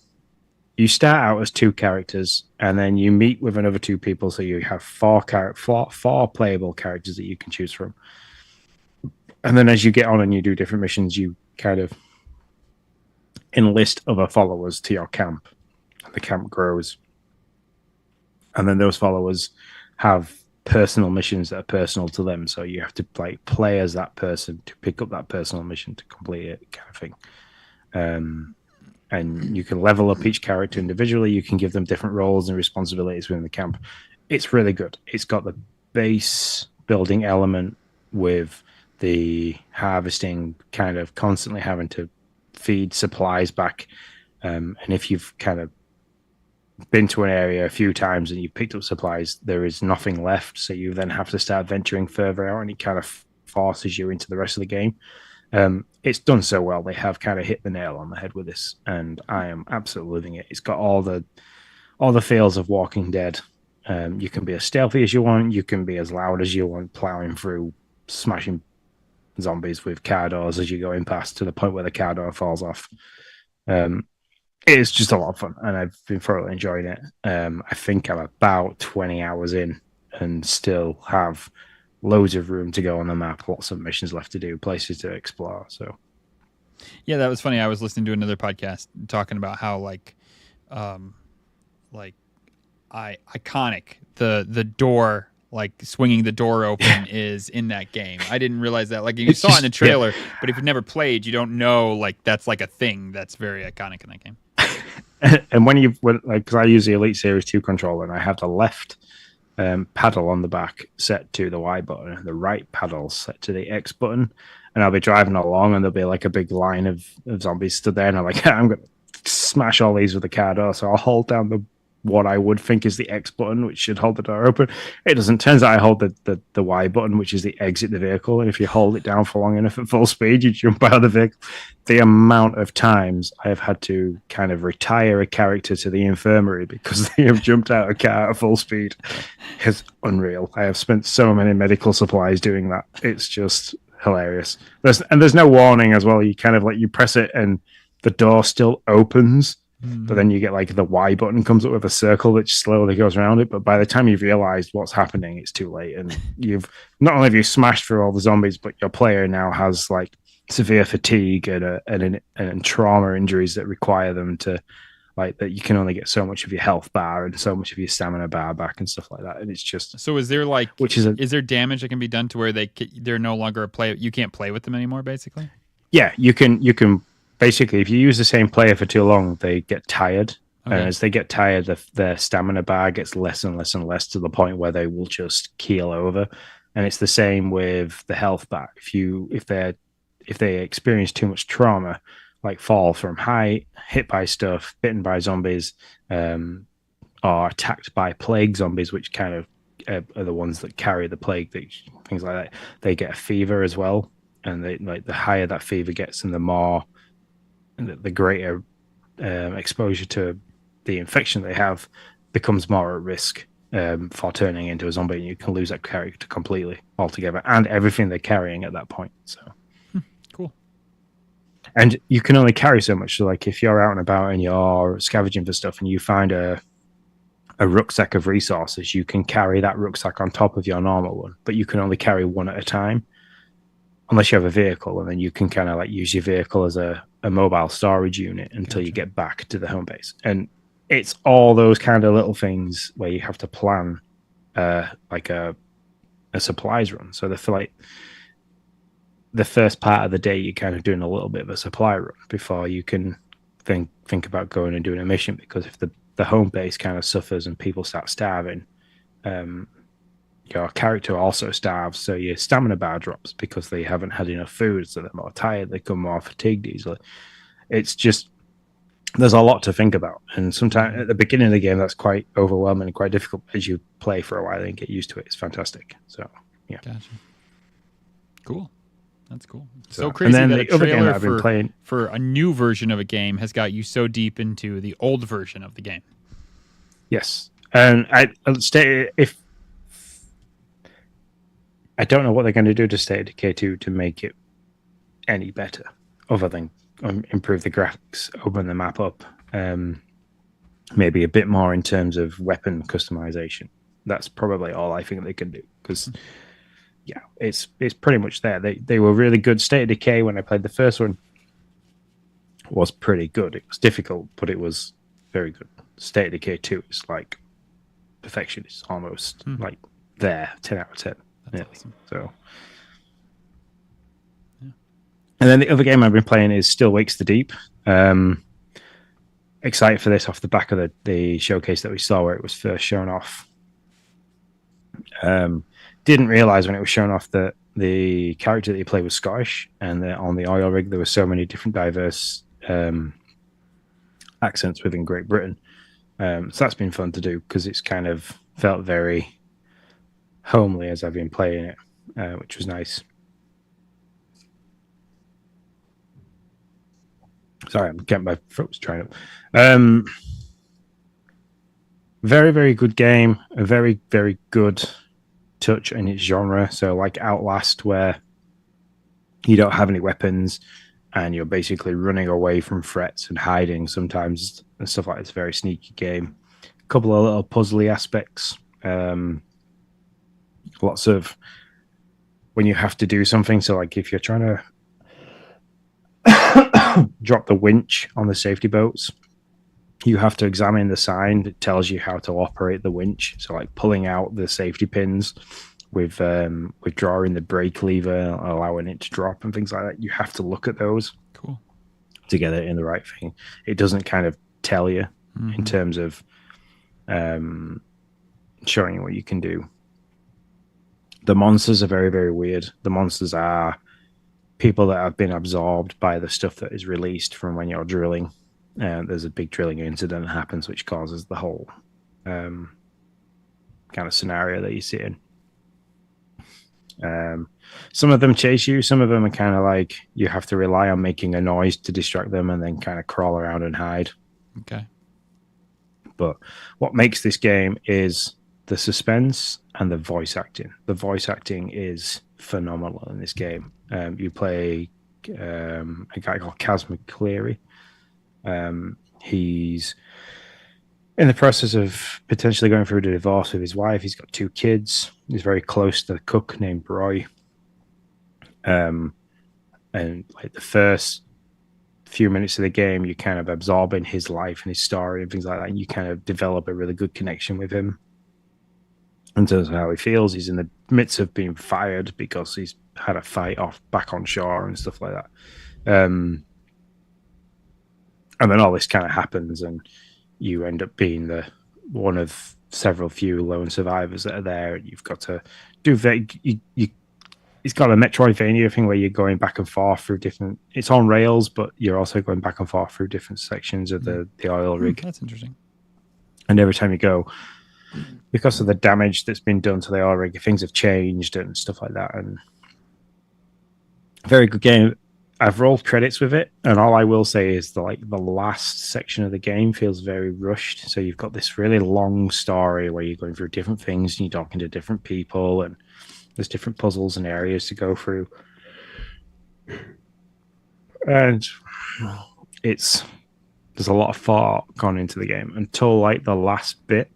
you start out as two characters, and then you meet with another two people. So you have four playable characters that you can choose from. And then as you get on and you do different missions, you kind of enlist other followers to your camp. The camp grows. And then those followers have personal missions that are personal to them. So you have to play as that person to pick up that personal mission to complete it, kind of thing. And you can level up each character individually. You can give them different roles and responsibilities within the camp. It's really good. It's got the base building element with the harvesting, kind of constantly having to feed supplies back. And if you've kind of been to an area a few times and you picked up supplies, there is nothing left. So you then have to start venturing further out, and it kind of forces you into the rest of the game. It's done so well. They have kind of hit the nail on the head with this, and I am absolutely loving it. It's got all the feels of Walking Dead. You can be as stealthy as you want. You can be as loud as you want, plowing through, smashing zombies with car doors as you go in past, to the point where the car door falls off. It's just a lot of fun, and I've been thoroughly enjoying it. I think I'm about 20 hours in and still have loads of room to go on the map, lots of missions left to do, places to explore. So, yeah, that was funny. I was listening to another podcast talking about how iconic the door, like swinging the door open, is in that game. I didn't realize that. Like, you saw it in the trailer, but if you've never played, you don't know, like, that's like a thing that's very iconic in that game. And because I use the Elite Series 2 controller, and I have the left paddle on the back set to the Y button, and the right paddle set to the X button, and I'll be driving along, and there'll be like a big line of zombies stood there, and I'm like, I'm going to smash all these with the car door. So I'll hold down what I would think is the X button, which should hold the door open. It doesn't. Turns out I hold the Y button, which is the exit the vehicle. And if you hold it down for long enough at full speed, you jump out of the vehicle. The amount of times I have had to kind of retire a character to the infirmary because they have jumped out of a car at full speed is unreal. I have spent so many medical supplies doing that. It's just hilarious. There's no warning as well. You kind of you press it and the door still opens. But then you get like the Y button comes up with a circle which slowly goes around it. But by the time you've realized what's happening, it's too late. And you've not only have you smashed through all the zombies, but your player now has like severe fatigue and trauma injuries that require them to that you can only get so much of your health bar and so much of your stamina bar back and stuff like that. And it's just so. Is there is there damage that can be done to where they're no longer a play? You can't play with them anymore, basically. Yeah, you can. Basically, if you use the same player for too long, they get tired. Okay. And as they get tired, their stamina bar gets less and less and less, to the point where they will just keel over. And it's the same with the health bar. If they experience too much trauma, like fall from height, hit by stuff, bitten by zombies, or attacked by plague zombies, which kind of are the ones that carry the plague, things like that, they get a fever as well. And they the higher that fever gets, and the greater exposure to the infection they have, becomes more at risk for turning into a zombie, and you can lose that character completely altogether and everything they're carrying at that point. So cool. And you can only carry so much. So like if you're out and about and you're scavenging for stuff and you find a rucksack of resources, you can carry that rucksack on top of your normal one, but you can only carry one at a time unless you have a vehicle, and then you can kind of use your vehicle as a mobile storage unit until you get back to the home base. And it's all those kind of little things where you have to plan a supplies run. So the first part of the day, you're kind of doing a little bit of a supply run before you can think about going and doing a mission, because if the home base kind of suffers and people start starving, your character also starves, so your stamina bar drops because they haven't had enough food, so they're more tired, they become more fatigued easily. It's just, there's a lot to think about, and sometimes at the beginning of the game that's quite overwhelming and quite difficult. As you play for a while and get used to it, it's fantastic. So yeah, gotcha. Cool. That's cool. So crazy that a trailer for a new version of a game has got you so deep into the old version of the game. Yes, and I'll stay if. I don't know what they're going to do to State of Decay 2 to make it any better, other than improve the graphics, open the map up, maybe a bit more in terms of weapon customization. That's probably all I think they can do, because yeah, it's pretty much there. They were really good. State of Decay, when I played the first one, was pretty good. It was difficult, but it was very good. State of Decay 2 is like perfection. It's almost like there, 10 out of 10. That's awesome. So, yeah. And then the other game I've been playing is Still Wakes the Deep. Excited for this off the back of the showcase that we saw where it was first shown off. Didn't realize when it was shown off that the character that you play was Scottish, and on the oil rig there were so many different diverse accents within Great Britain. So that's been fun to do, because it's kind of felt very homely as I've been playing it, which was nice. Sorry, I'm getting my throat's trying up. Very, very good game. A very, very good touch in its genre. So like Outlast, where you don't have any weapons and you're basically running away from threats and hiding sometimes and stuff like that. It's a very sneaky game. A couple of little puzzly aspects. Lots of when you have to do something. So like if you're trying to drop the winch on the safety boats, you have to examine the sign that tells you how to operate the winch. So like pulling out the safety pins, withdrawing the brake lever, allowing it to drop and things like that. You have to look at those. Cool. To get it in the right thing. It doesn't kind of tell you in terms of showing you what you can do. The monsters are very, very weird. The monsters are people that have been absorbed by the stuff that is released from when you're drilling. There's a big drilling incident that happens, which causes the whole kind of scenario that you see in. Some of them chase you. Some of them are kind of like you have to rely on making a noise to distract them and then kind of crawl around and hide. Okay. But what makes this game is the suspense and the voice acting. The voice acting is phenomenal in this game. You play a guy called Kaz McCleary. He's in the process of potentially going through the divorce with his wife. He's got 2 kids. He's very close to the cook named Roy. And like the first few minutes of the game, you kind of absorb in his life and his story and things like that. And you kind of develop a really good connection with him in terms of how he feels. He's in the midst of being fired because he's had a fight off back on shore and stuff like that. And then all this kind of happens, and you end up being the one of several few lone survivors that are there. You've got to do it's got a Metroidvania thing where you're going back and forth through different. It's on rails, but you're also going back and forth through different sections of the oil rig. That's interesting. And every time you go, because of the damage that's been done to the oil rig, things have changed and stuff like that. And very good game. I've rolled credits with it, and all I will say is the last section of the game feels very rushed. So you've got this really long story where you're going through different things and you're talking to different people, and there's different puzzles and areas to go through. And there's a lot of thought gone into the game until like the last bit.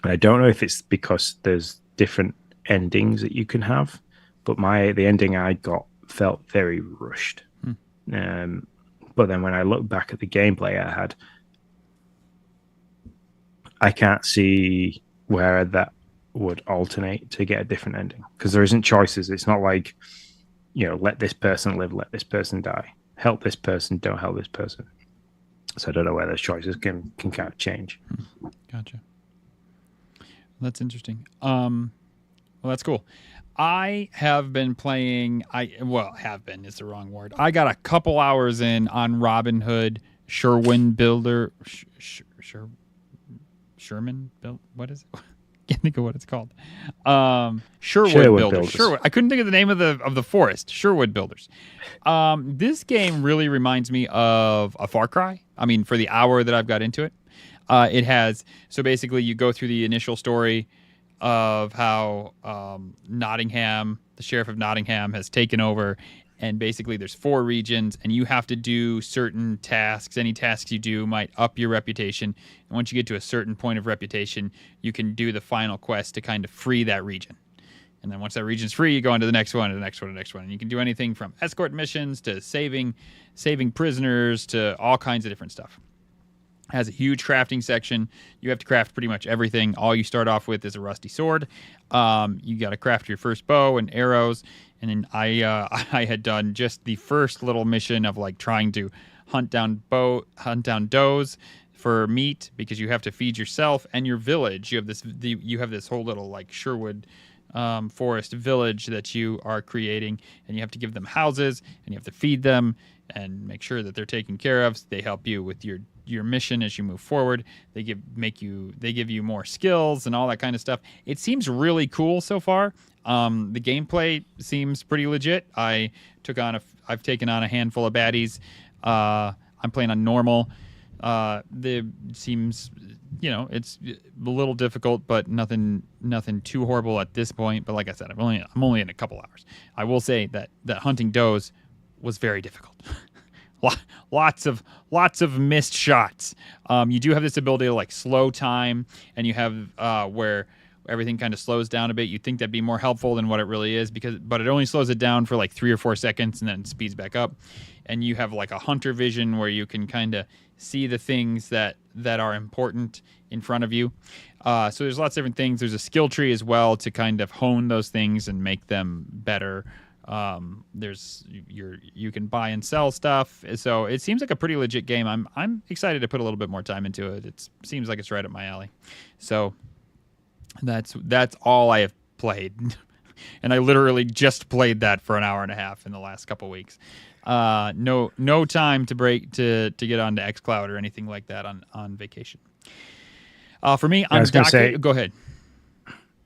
And I don't know if it's because there's different endings that you can have, but the ending I got felt very rushed. But then when I look back at the gameplay I had, I can't see where that would alternate to get a different ending, because there isn't choices. It's not like, let this person live, let this person die, help this person, don't help this person. So I don't know where those choices can kind of change. Gotcha. That's interesting. Well, that's cool. I have been playing. Have been is the wrong word. I got a couple hours in on Robin Hood, Sherwin Builder, Sherman build. What is it? Can't think of what it's called. Sherwood Builders. Sherwood. I couldn't think of the name of the forest. Sherwood Builders. This game really reminds me of a Far Cry. I mean, for the hour that I've got into it, it has. So basically, you go through the initial story of how Nottingham, the sheriff of Nottingham, has taken over. And basically, there's 4 regions, and you have to do certain tasks. Any tasks you do might up your reputation. And once you get to a certain point of reputation, you can do the final quest to kind of free that region. And then once that region's free, you go on to the next one, and the next one, and the next one. And you can do anything from escort missions to saving prisoners to all kinds of different stuff. It has a huge crafting section. You have to craft pretty much everything. All you start off with is a rusty sword. You got to craft your first bow and arrows. And then I had done just the first little mission of like trying to hunt down does for meat, because you have to feed yourself and your village. You have this whole little like Sherwood forest village that you are creating, and you have to give them houses, and you have to feed them and make sure that they're taken care of. They help you with your mission as you move forward. They give you more skills and all that kind of stuff. It seems really cool so far. The gameplay seems pretty legit. I've taken on a handful of baddies. I'm playing on normal. Seems, it's a little difficult, but nothing too horrible at this point. But like I said, I'm only in a couple hours. I will say that hunting does was very difficult. Lots of missed shots. You do have this ability to like slow time, and you have where everything kind of slows down a bit. You'd think that'd be more helpful than what it really is, but it only slows it down for like 3 or 4 seconds, and then it speeds back up. And you have like a hunter vision where you can kind of see the things that are important in front of you. So there's lots of different things. There's a skill tree as well to kind of hone those things and make them better. You can buy and sell stuff, so it seems like a pretty legit game. I'm excited to put a little bit more time into it. It seems like it's right up my alley. So that's all I have played, and I literally just played that for an hour and a half in the last couple weeks. No time to get onto xCloud or anything like that on vacation. For me, go ahead.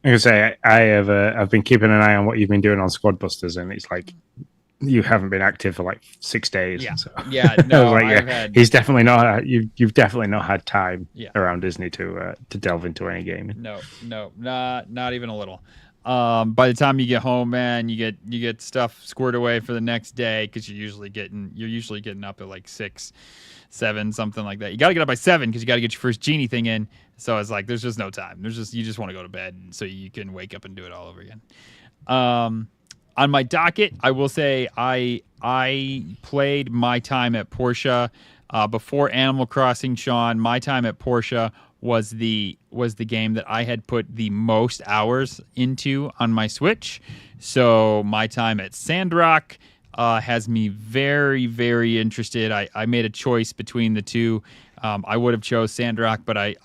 I was gonna say I've been keeping an eye on what you've been doing on Squad Busters, and it's like you haven't been active for like 6 days. Yeah, so. No, he's definitely not. You've definitely not had time around Disney to delve into any gaming. No, not even a little. By the time you get home, man, you get stuff squared away for the next day, because you're usually getting up at like 6, 7, something like that. You got to get up by 7 because you got to get your first genie thing in. So it's like there's just no time. You just want to go to bed so you can wake up and do it all over again. On my docket, I will say I played My Time at Portia before Animal Crossing. Sean, My Time at Portia was the game that I had put the most hours into on my Switch. So My Time at Sandrock has me very, very interested. I made a choice between the two. I would have chose Sandrock, but I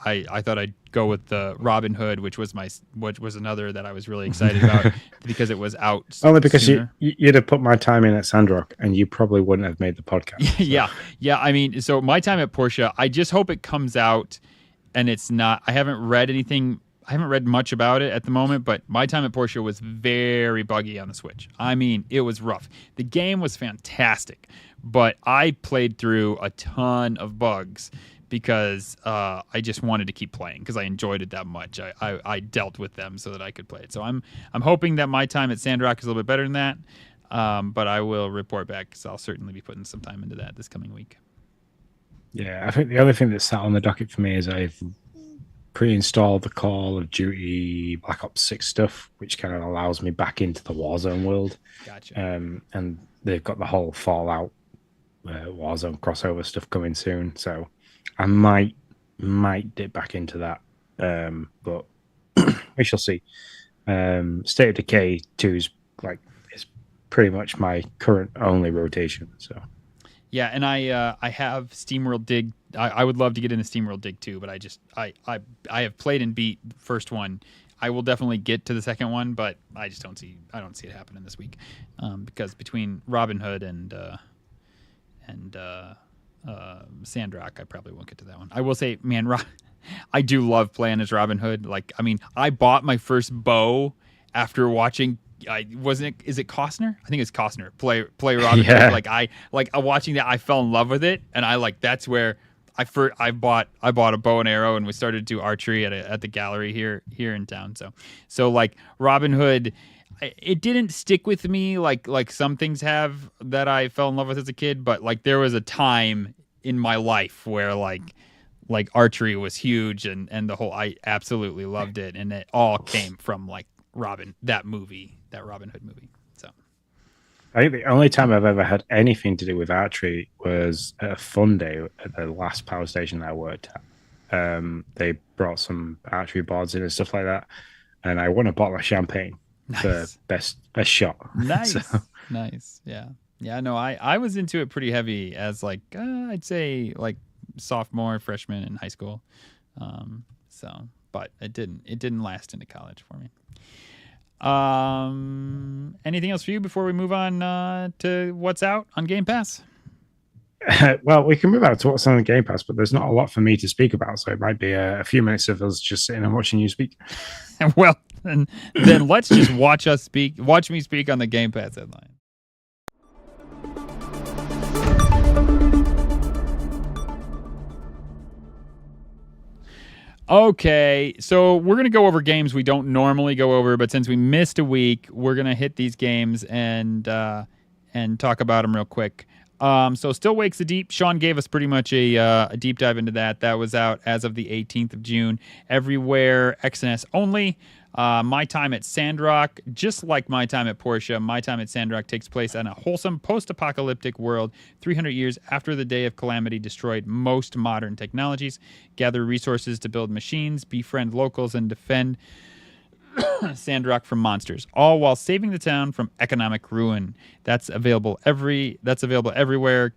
thought I'd go with the Robin Hood, which was another that I was really excited about because it was out only because sooner. You'd have put My Time in at Sandrock, and you probably wouldn't have made the podcast. So. Yeah. I mean, so My Time at Portia, I just hope it comes out and it's not. I haven't read much about it at the moment, but My Time at Portia was very buggy on the Switch. I mean, it was rough. The game was fantastic, but I played through a ton of bugs because I just wanted to keep playing because I enjoyed it that much. I dealt with them so that I could play it. So I'm hoping that My Time at Sandrock is a little bit better than that, but I will report back because I'll certainly be putting some time into that this coming week. Yeah, I think the other thing that's sat on the docket for me is I've pre-installed the Call of Duty Black Ops 6 stuff, which kind of allows me back into the Warzone world. Gotcha. And they've got the whole Fallout Warzone crossover stuff coming soon, so I might dip back into that, but we shall see. State of Decay 2 is pretty much my current only rotation. So Yeah, and I have SteamWorld Dig. I would love to get into SteamWorld Dig too, but I have played and beat the first one. I will definitely get to the second one, but I don't see it happening this week, because between Robin Hood and Sandrock, I probably won't get to that one. I will say, man, I do love playing as Robin Hood. Like, I mean, I bought my first bow after watching. Is it Costner? I think it's Costner. Play Robin Hood. Like watching that, I fell in love with it, and that's where I bought a bow and arrow, and we started to do archery at the gallery here in town. So like Robin Hood, it didn't stick with me like some things have that I fell in love with as a kid, but like there was a time in my life where like archery was huge, and I absolutely loved it, and it all came from like that Robin Hood movie. So I think the only time I've ever had anything to do with archery was at a fun day at the last power station I worked at. They brought some archery boards in and stuff like that, and I won a bottle of champagne for best shot. Nice. Nice. Yeah. No, I was into it pretty heavy as like I'd say like sophomore, freshman in high school. But it didn't last into college for me. Anything else for you before we move on to what's out on Game Pass? Well, we can move out to what's on the Game Pass, but there's not a lot for me to speak about, so it might be a few minutes of us just sitting and watching you speak. Well, then let's just watch me speak on the Game Pass headline. Okay, so we're going to go over games we don't normally go over, but since we missed a week, we're going to hit these games and talk about them real quick. So Still Wakes the Deep, Sean gave us pretty much a deep dive into that. That was out as of the 18th of June. Everywhere, XNS only. My time at Sandrock, just like my time at Porsche, my time at Sandrock takes place in a wholesome post-apocalyptic world 300 years after the day of calamity destroyed most modern technologies. Gather resources to build machines, befriend locals, and defend Sandrock from monsters, all while saving the town from economic ruin. That's available everywhere.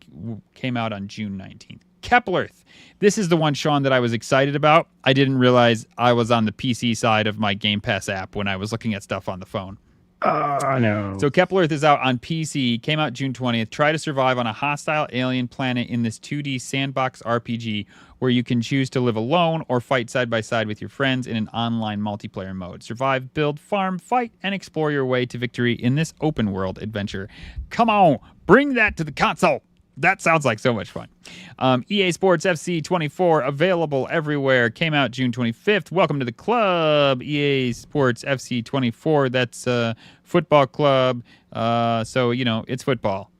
Came out on June 19th. Keplerth. This is the one, Sean, that I was excited about. I didn't realize I was on the PC side of my Game Pass app when I was looking at stuff on the phone. I know. So Keplerth is out on PC, came out June 20th. Try to survive on a hostile alien planet in this 2D sandbox RPG where you can choose to live alone or fight side by side with your friends in an online multiplayer mode. Survive, build, farm, fight, and explore your way to victory in this open world adventure. Come on, bring that to the console. That sounds like so much fun. EA Sports FC 24, available everywhere. Came out June 25th. Welcome to the club, EA Sports FC 24. That's football club. So, it's football.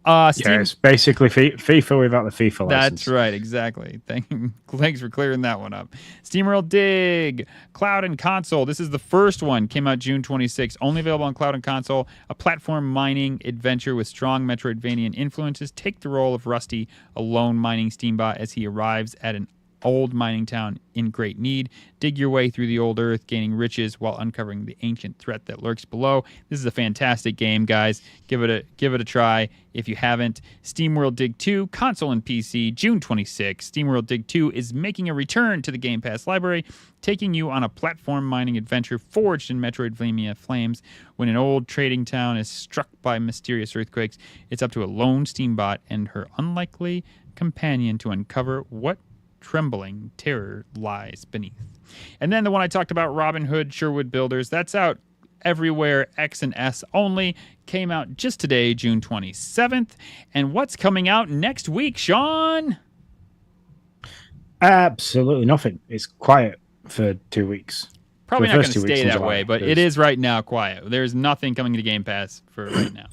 Yeah, it's basically FIFA without the FIFA license. That's right, exactly. Thanks for clearing that one up. SteamWorld Dig, cloud and console. This is the first one. Came out June 26th. Only available on cloud and console. A platform mining adventure with strong Metroidvanian influences. Take the role of Rusty, a lone mining steambot, as he arrives at an old mining town in great need. Dig your way through the old earth, gaining riches while uncovering the ancient threat that lurks below. This is a fantastic game, guys. Give it a try if you haven't. SteamWorld Dig 2, console and PC, June 26. SteamWorld Dig 2 is making a return to the Game Pass library, taking you on a platform mining adventure forged in Metroidvania flames. When an old trading town is struck by mysterious earthquakes, it's up to a lone steambot and her unlikely companion to uncover what trembling terror lies beneath. And then the one I talked about, Robin Hood, Sherwood Builders, that's out everywhere, X and S only. Came out just today, June 27th. And what's coming out next week, Sean? Absolutely nothing. It's quiet for 2 weeks. Probably not going to stay that way, but it is right now quiet. There's nothing coming to Game Pass for right now.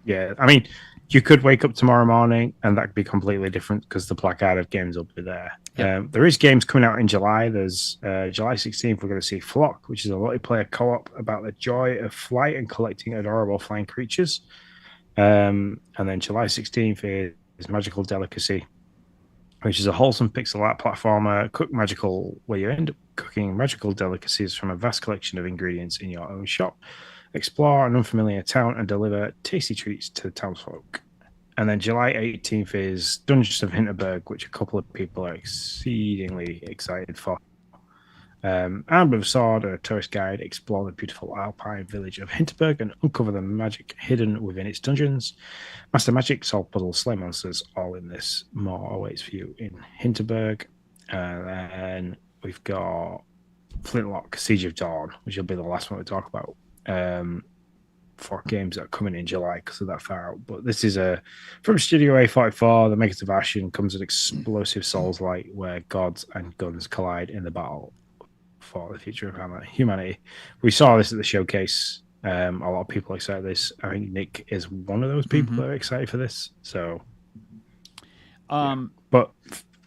Yeah, I mean, you could wake up tomorrow morning and that could be completely different because the placard of games will be there. Yep. There is games coming out in July. There's July 16th, we're going to see Flock, which is a multiplayer co-op about the joy of flight and collecting adorable flying creatures. And then July 16th is Magical Delicacy, which is a wholesome pixel art platformer, where you end up cooking magical delicacies from a vast collection of ingredients in your own shop. Explore an unfamiliar town and deliver tasty treats to the townsfolk. And then July 18th is Dungeons of Hinterberg, which a couple of people are exceedingly excited for. Armed with a sword, a tourist guide explore the beautiful alpine village of Hinterberg and uncover the magic hidden within its dungeons. Master Magic, solve puzzles, slay monsters, all in this. More awaits for you in Hinterberg. And then we've got Flintlock, Siege of Dawn, which will be the last one we talk about. For games that are coming in July because of that far out. But this is from Studio A44, the makers of Ashen, comes an explosive Souls-like where gods and guns collide in the battle for the future of humanity. We saw this at the showcase. A lot of people are excited for this. I think Nick is one of those people that are excited for this. So, But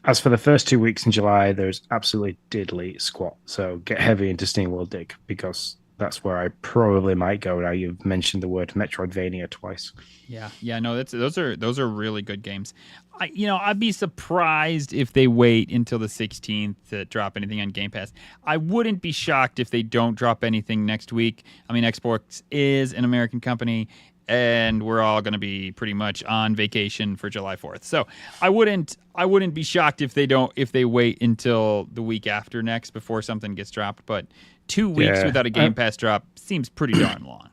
as for the first 2 weeks in July, there's absolutely diddly squat. So get heavy into SteamWorld Dig because that's where I probably might go. Now you've mentioned the word Metroidvania twice. Yeah, no, those are really good games. I'd be surprised if they wait until the 16th to drop anything on Game Pass. I wouldn't be shocked if they don't drop anything next week. I mean, Xbox is an American company, and we're all going to be pretty much on vacation for July 4th. So I wouldn't be shocked if they wait until the week after next before something gets dropped. But 2 weeks without a Game Pass drop seems pretty darn long.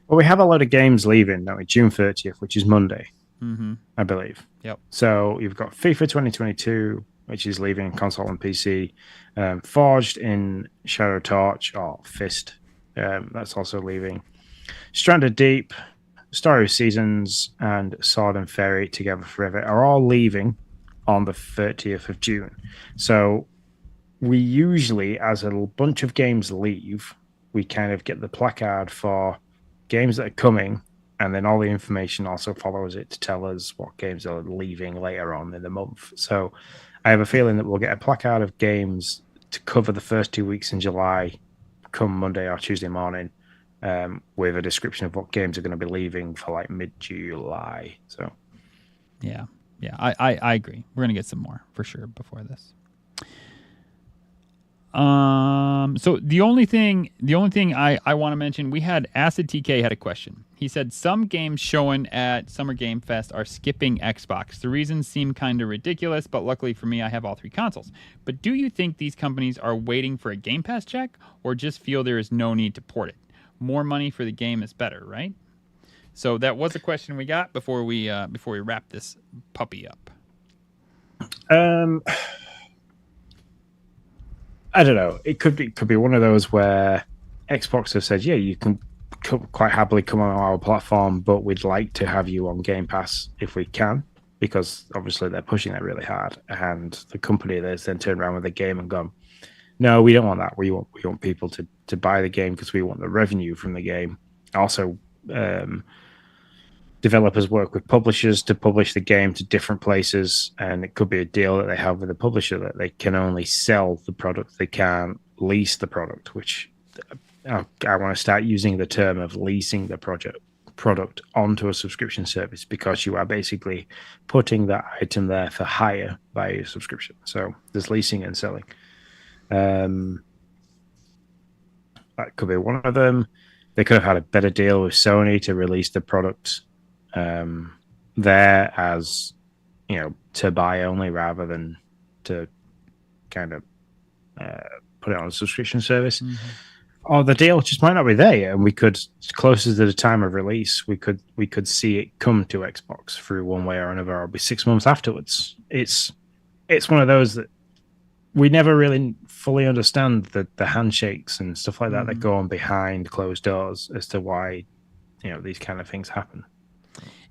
Well, we have a lot of games leaving, don't we? June 30th, which is Monday, I believe. Yep. So you've got FIFA 2022, which is leaving console and PC. Forged in Shadow Torch or Fist, that's also leaving. Stranded Deep, Story of Seasons, and Sword and Fairy Together Forever are all leaving on the 30th of June. So we usually, as a bunch of games leave, we kind of get the placard for games that are coming, and then all the information also follows it to tell us what games are leaving later on in the month. So I have a feeling that we'll get a placard of games to cover the first 2 weeks in July come Monday or Tuesday morning, with a description of what games are going to be leaving for like mid-July. So yeah, I agree. We're going to get some more for sure before this. So the only thing I want to mention, we had Acid TK had a question. He said some games showing at Summer Game Fest are skipping Xbox. The reasons seem kind of ridiculous, but luckily for me, I have all three consoles. But do you think these companies are waiting for a Game Pass check or just feel there is no need to port it? More money for the game is better, right? So that was a question we got before we wrap this puppy up. I don't know. It could be one of those where Xbox have said, yeah, you can quite happily come on our platform, but we'd like to have you on Game Pass if we can, because obviously they're pushing that really hard. And the company that's then turned around with the game and gone, no, we don't want that. We want people to buy the game because we want the revenue from the game. Also, developers work with publishers to publish the game to different places, and it could be a deal that they have with the publisher that they can only sell the product, they can't lease the product, which I want to start using the term of leasing the product onto a subscription service, because you are basically putting that item there for hire by a subscription. So there's leasing and selling. That could be one of them. They could have had a better deal with Sony to release the product there as, to buy only rather than to kind of put it on a subscription service. Or the deal just might not be there yet, and we could, closer to the time of release, we could see it come to Xbox through one way or another, or it'll be 6 months afterwards. It's one of those that we never really fully understand the handshakes and stuff like that go on behind closed doors as to why these kind of things happen.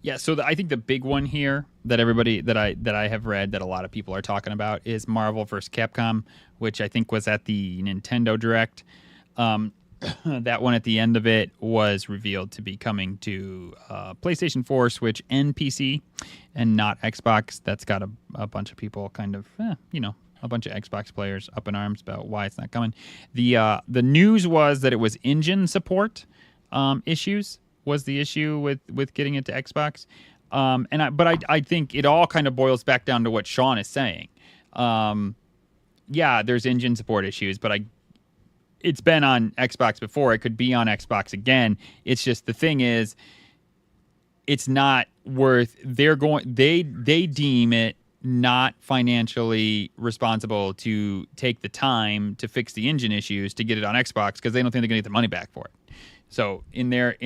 Yeah, so I think the big one here that everybody that I have read that a lot of people are talking about is Marvel vs. Capcom, which I think was at the Nintendo Direct. That one at the end of it was revealed to be coming to PlayStation 4, Switch, and PC, and not Xbox. That's got a bunch of people kind of, a bunch of Xbox players up in arms about why it's not coming. The news was that it was engine support issues was the issue with getting it to Xbox. But I think it all kind of boils back down to what Sean is saying. Yeah, there's engine support issues, but it's been on Xbox before. It could be on Xbox again. It's just the thing is, it's not worth. They deem it not financially responsible to take the time to fix the engine issues to get it on Xbox because they don't think they're gonna get the money back for it. So in their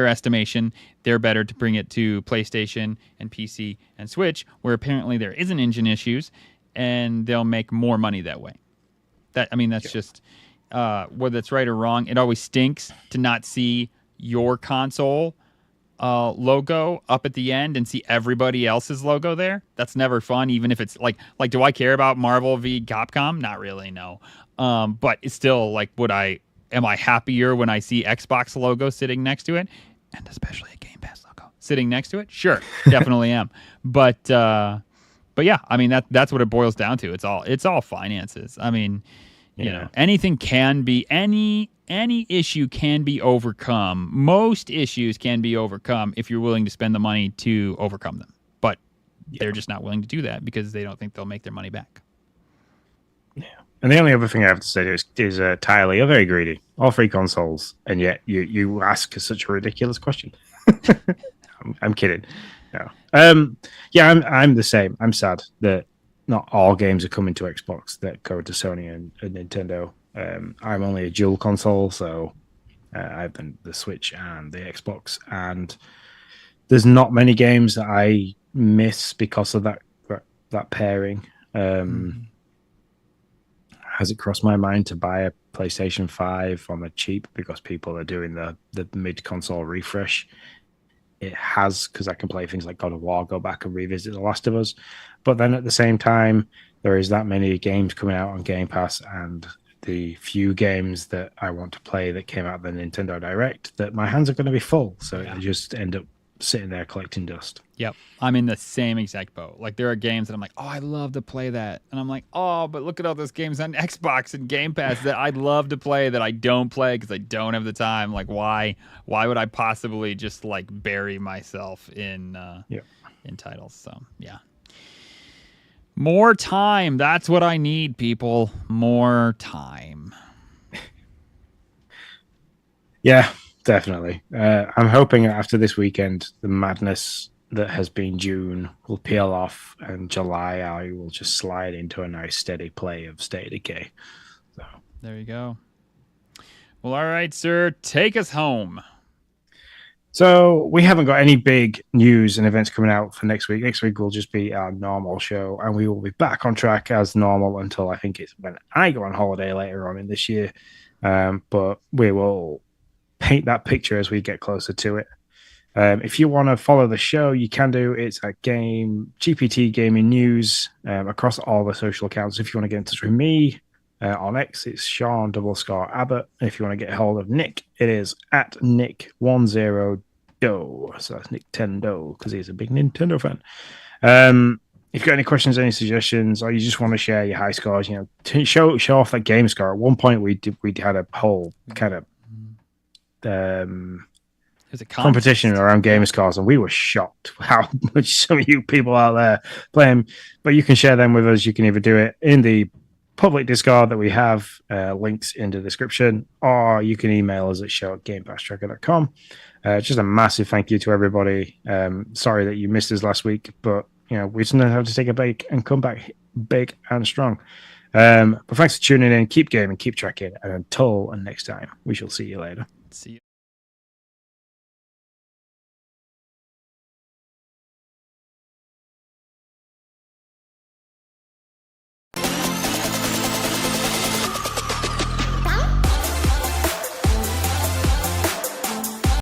estimation, they're better to bring it to PlayStation and PC and Switch, where apparently there isn't engine issues, and they'll make more money that way. That's just whether it's right or wrong. It always stinks to not see your console logo up at the end and see everybody else's logo there. That's never fun, even if it's like do I care about Marvel v Capcom? Not really, no. But it's still like, am I happier when I see Xbox logo sitting next to it, and especially a Game Pass logo sitting next to it? Sure, definitely am. But yeah, I mean that's what it boils down to. It's all finances. I mean, anything can be any issue can be overcome. Most issues can be overcome if you're willing to spend the money to overcome them. But they're just not willing to do that because they don't think they'll make their money back. Yeah. And the only other thing I have to say is Tyler, you're very greedy. All 3 consoles, and yet you ask such a ridiculous question. I'm kidding. No. I'm the same. I'm sad that not all games are coming to Xbox that go to Sony and Nintendo. I'm only a dual console, so I've been the Switch and the Xbox, and there's not many games that I miss because of that pairing. Has it crossed my mind to buy a PlayStation 5 on the cheap because people are doing the mid-console refresh? It has, because I can play things like God of War, go back and revisit The Last of Us. But then at the same time, there is that many games coming out on Game Pass, and the few games that I want to play that came out of the Nintendo Direct, that my hands are going to be full. So I just end up sitting there collecting dust. Yep. I'm in the same exact boat. Like, there are games that I'm like, oh, I'd love to play that. And I'm like, oh, but look at all those games on Xbox and Game Pass that I'd love to play that I don't play because I don't have the time. Like, why would I possibly just like bury myself in titles? So, yeah. More time. That's what I need, people. More time. Yeah, definitely. I'm hoping after this weekend, the madness that has been June will peel off, and July I will just slide into a nice steady play of State of Decay. So there you go. Well, all right, sir. Take us home. So we haven't got any big news and events coming out for next week. Next week will just be our normal show, and we will be back on track as normal until I think it's when I go on holiday later on in this year. But we will paint that picture as we get closer to it. If you want to follow the show, you can do. It's at GPT Gaming News across all the social accounts. If you want to get in touch with me on X, it's Sean_Abbott. If you want to get a hold of Nick, it is at Nick10Do. So that's Nick10Do because he's a big Nintendo fan. If you've got any questions, any suggestions, or you just want to share your high scores, to show off that game score. At one point, we had a whole kind of there's a competition around game scores, and we were shocked how much some of you people out there playing. But you can share them with us. You can either do it in the public Discord that we have, links in the description, or you can email us at show@gamepasstracker.com. Just a massive thank you to everybody. Sorry that you missed us last week, but we sometimes have to take a break and come back big and strong. But thanks for tuning in. Keep gaming, keep tracking, and until next time, we shall see you later. See you.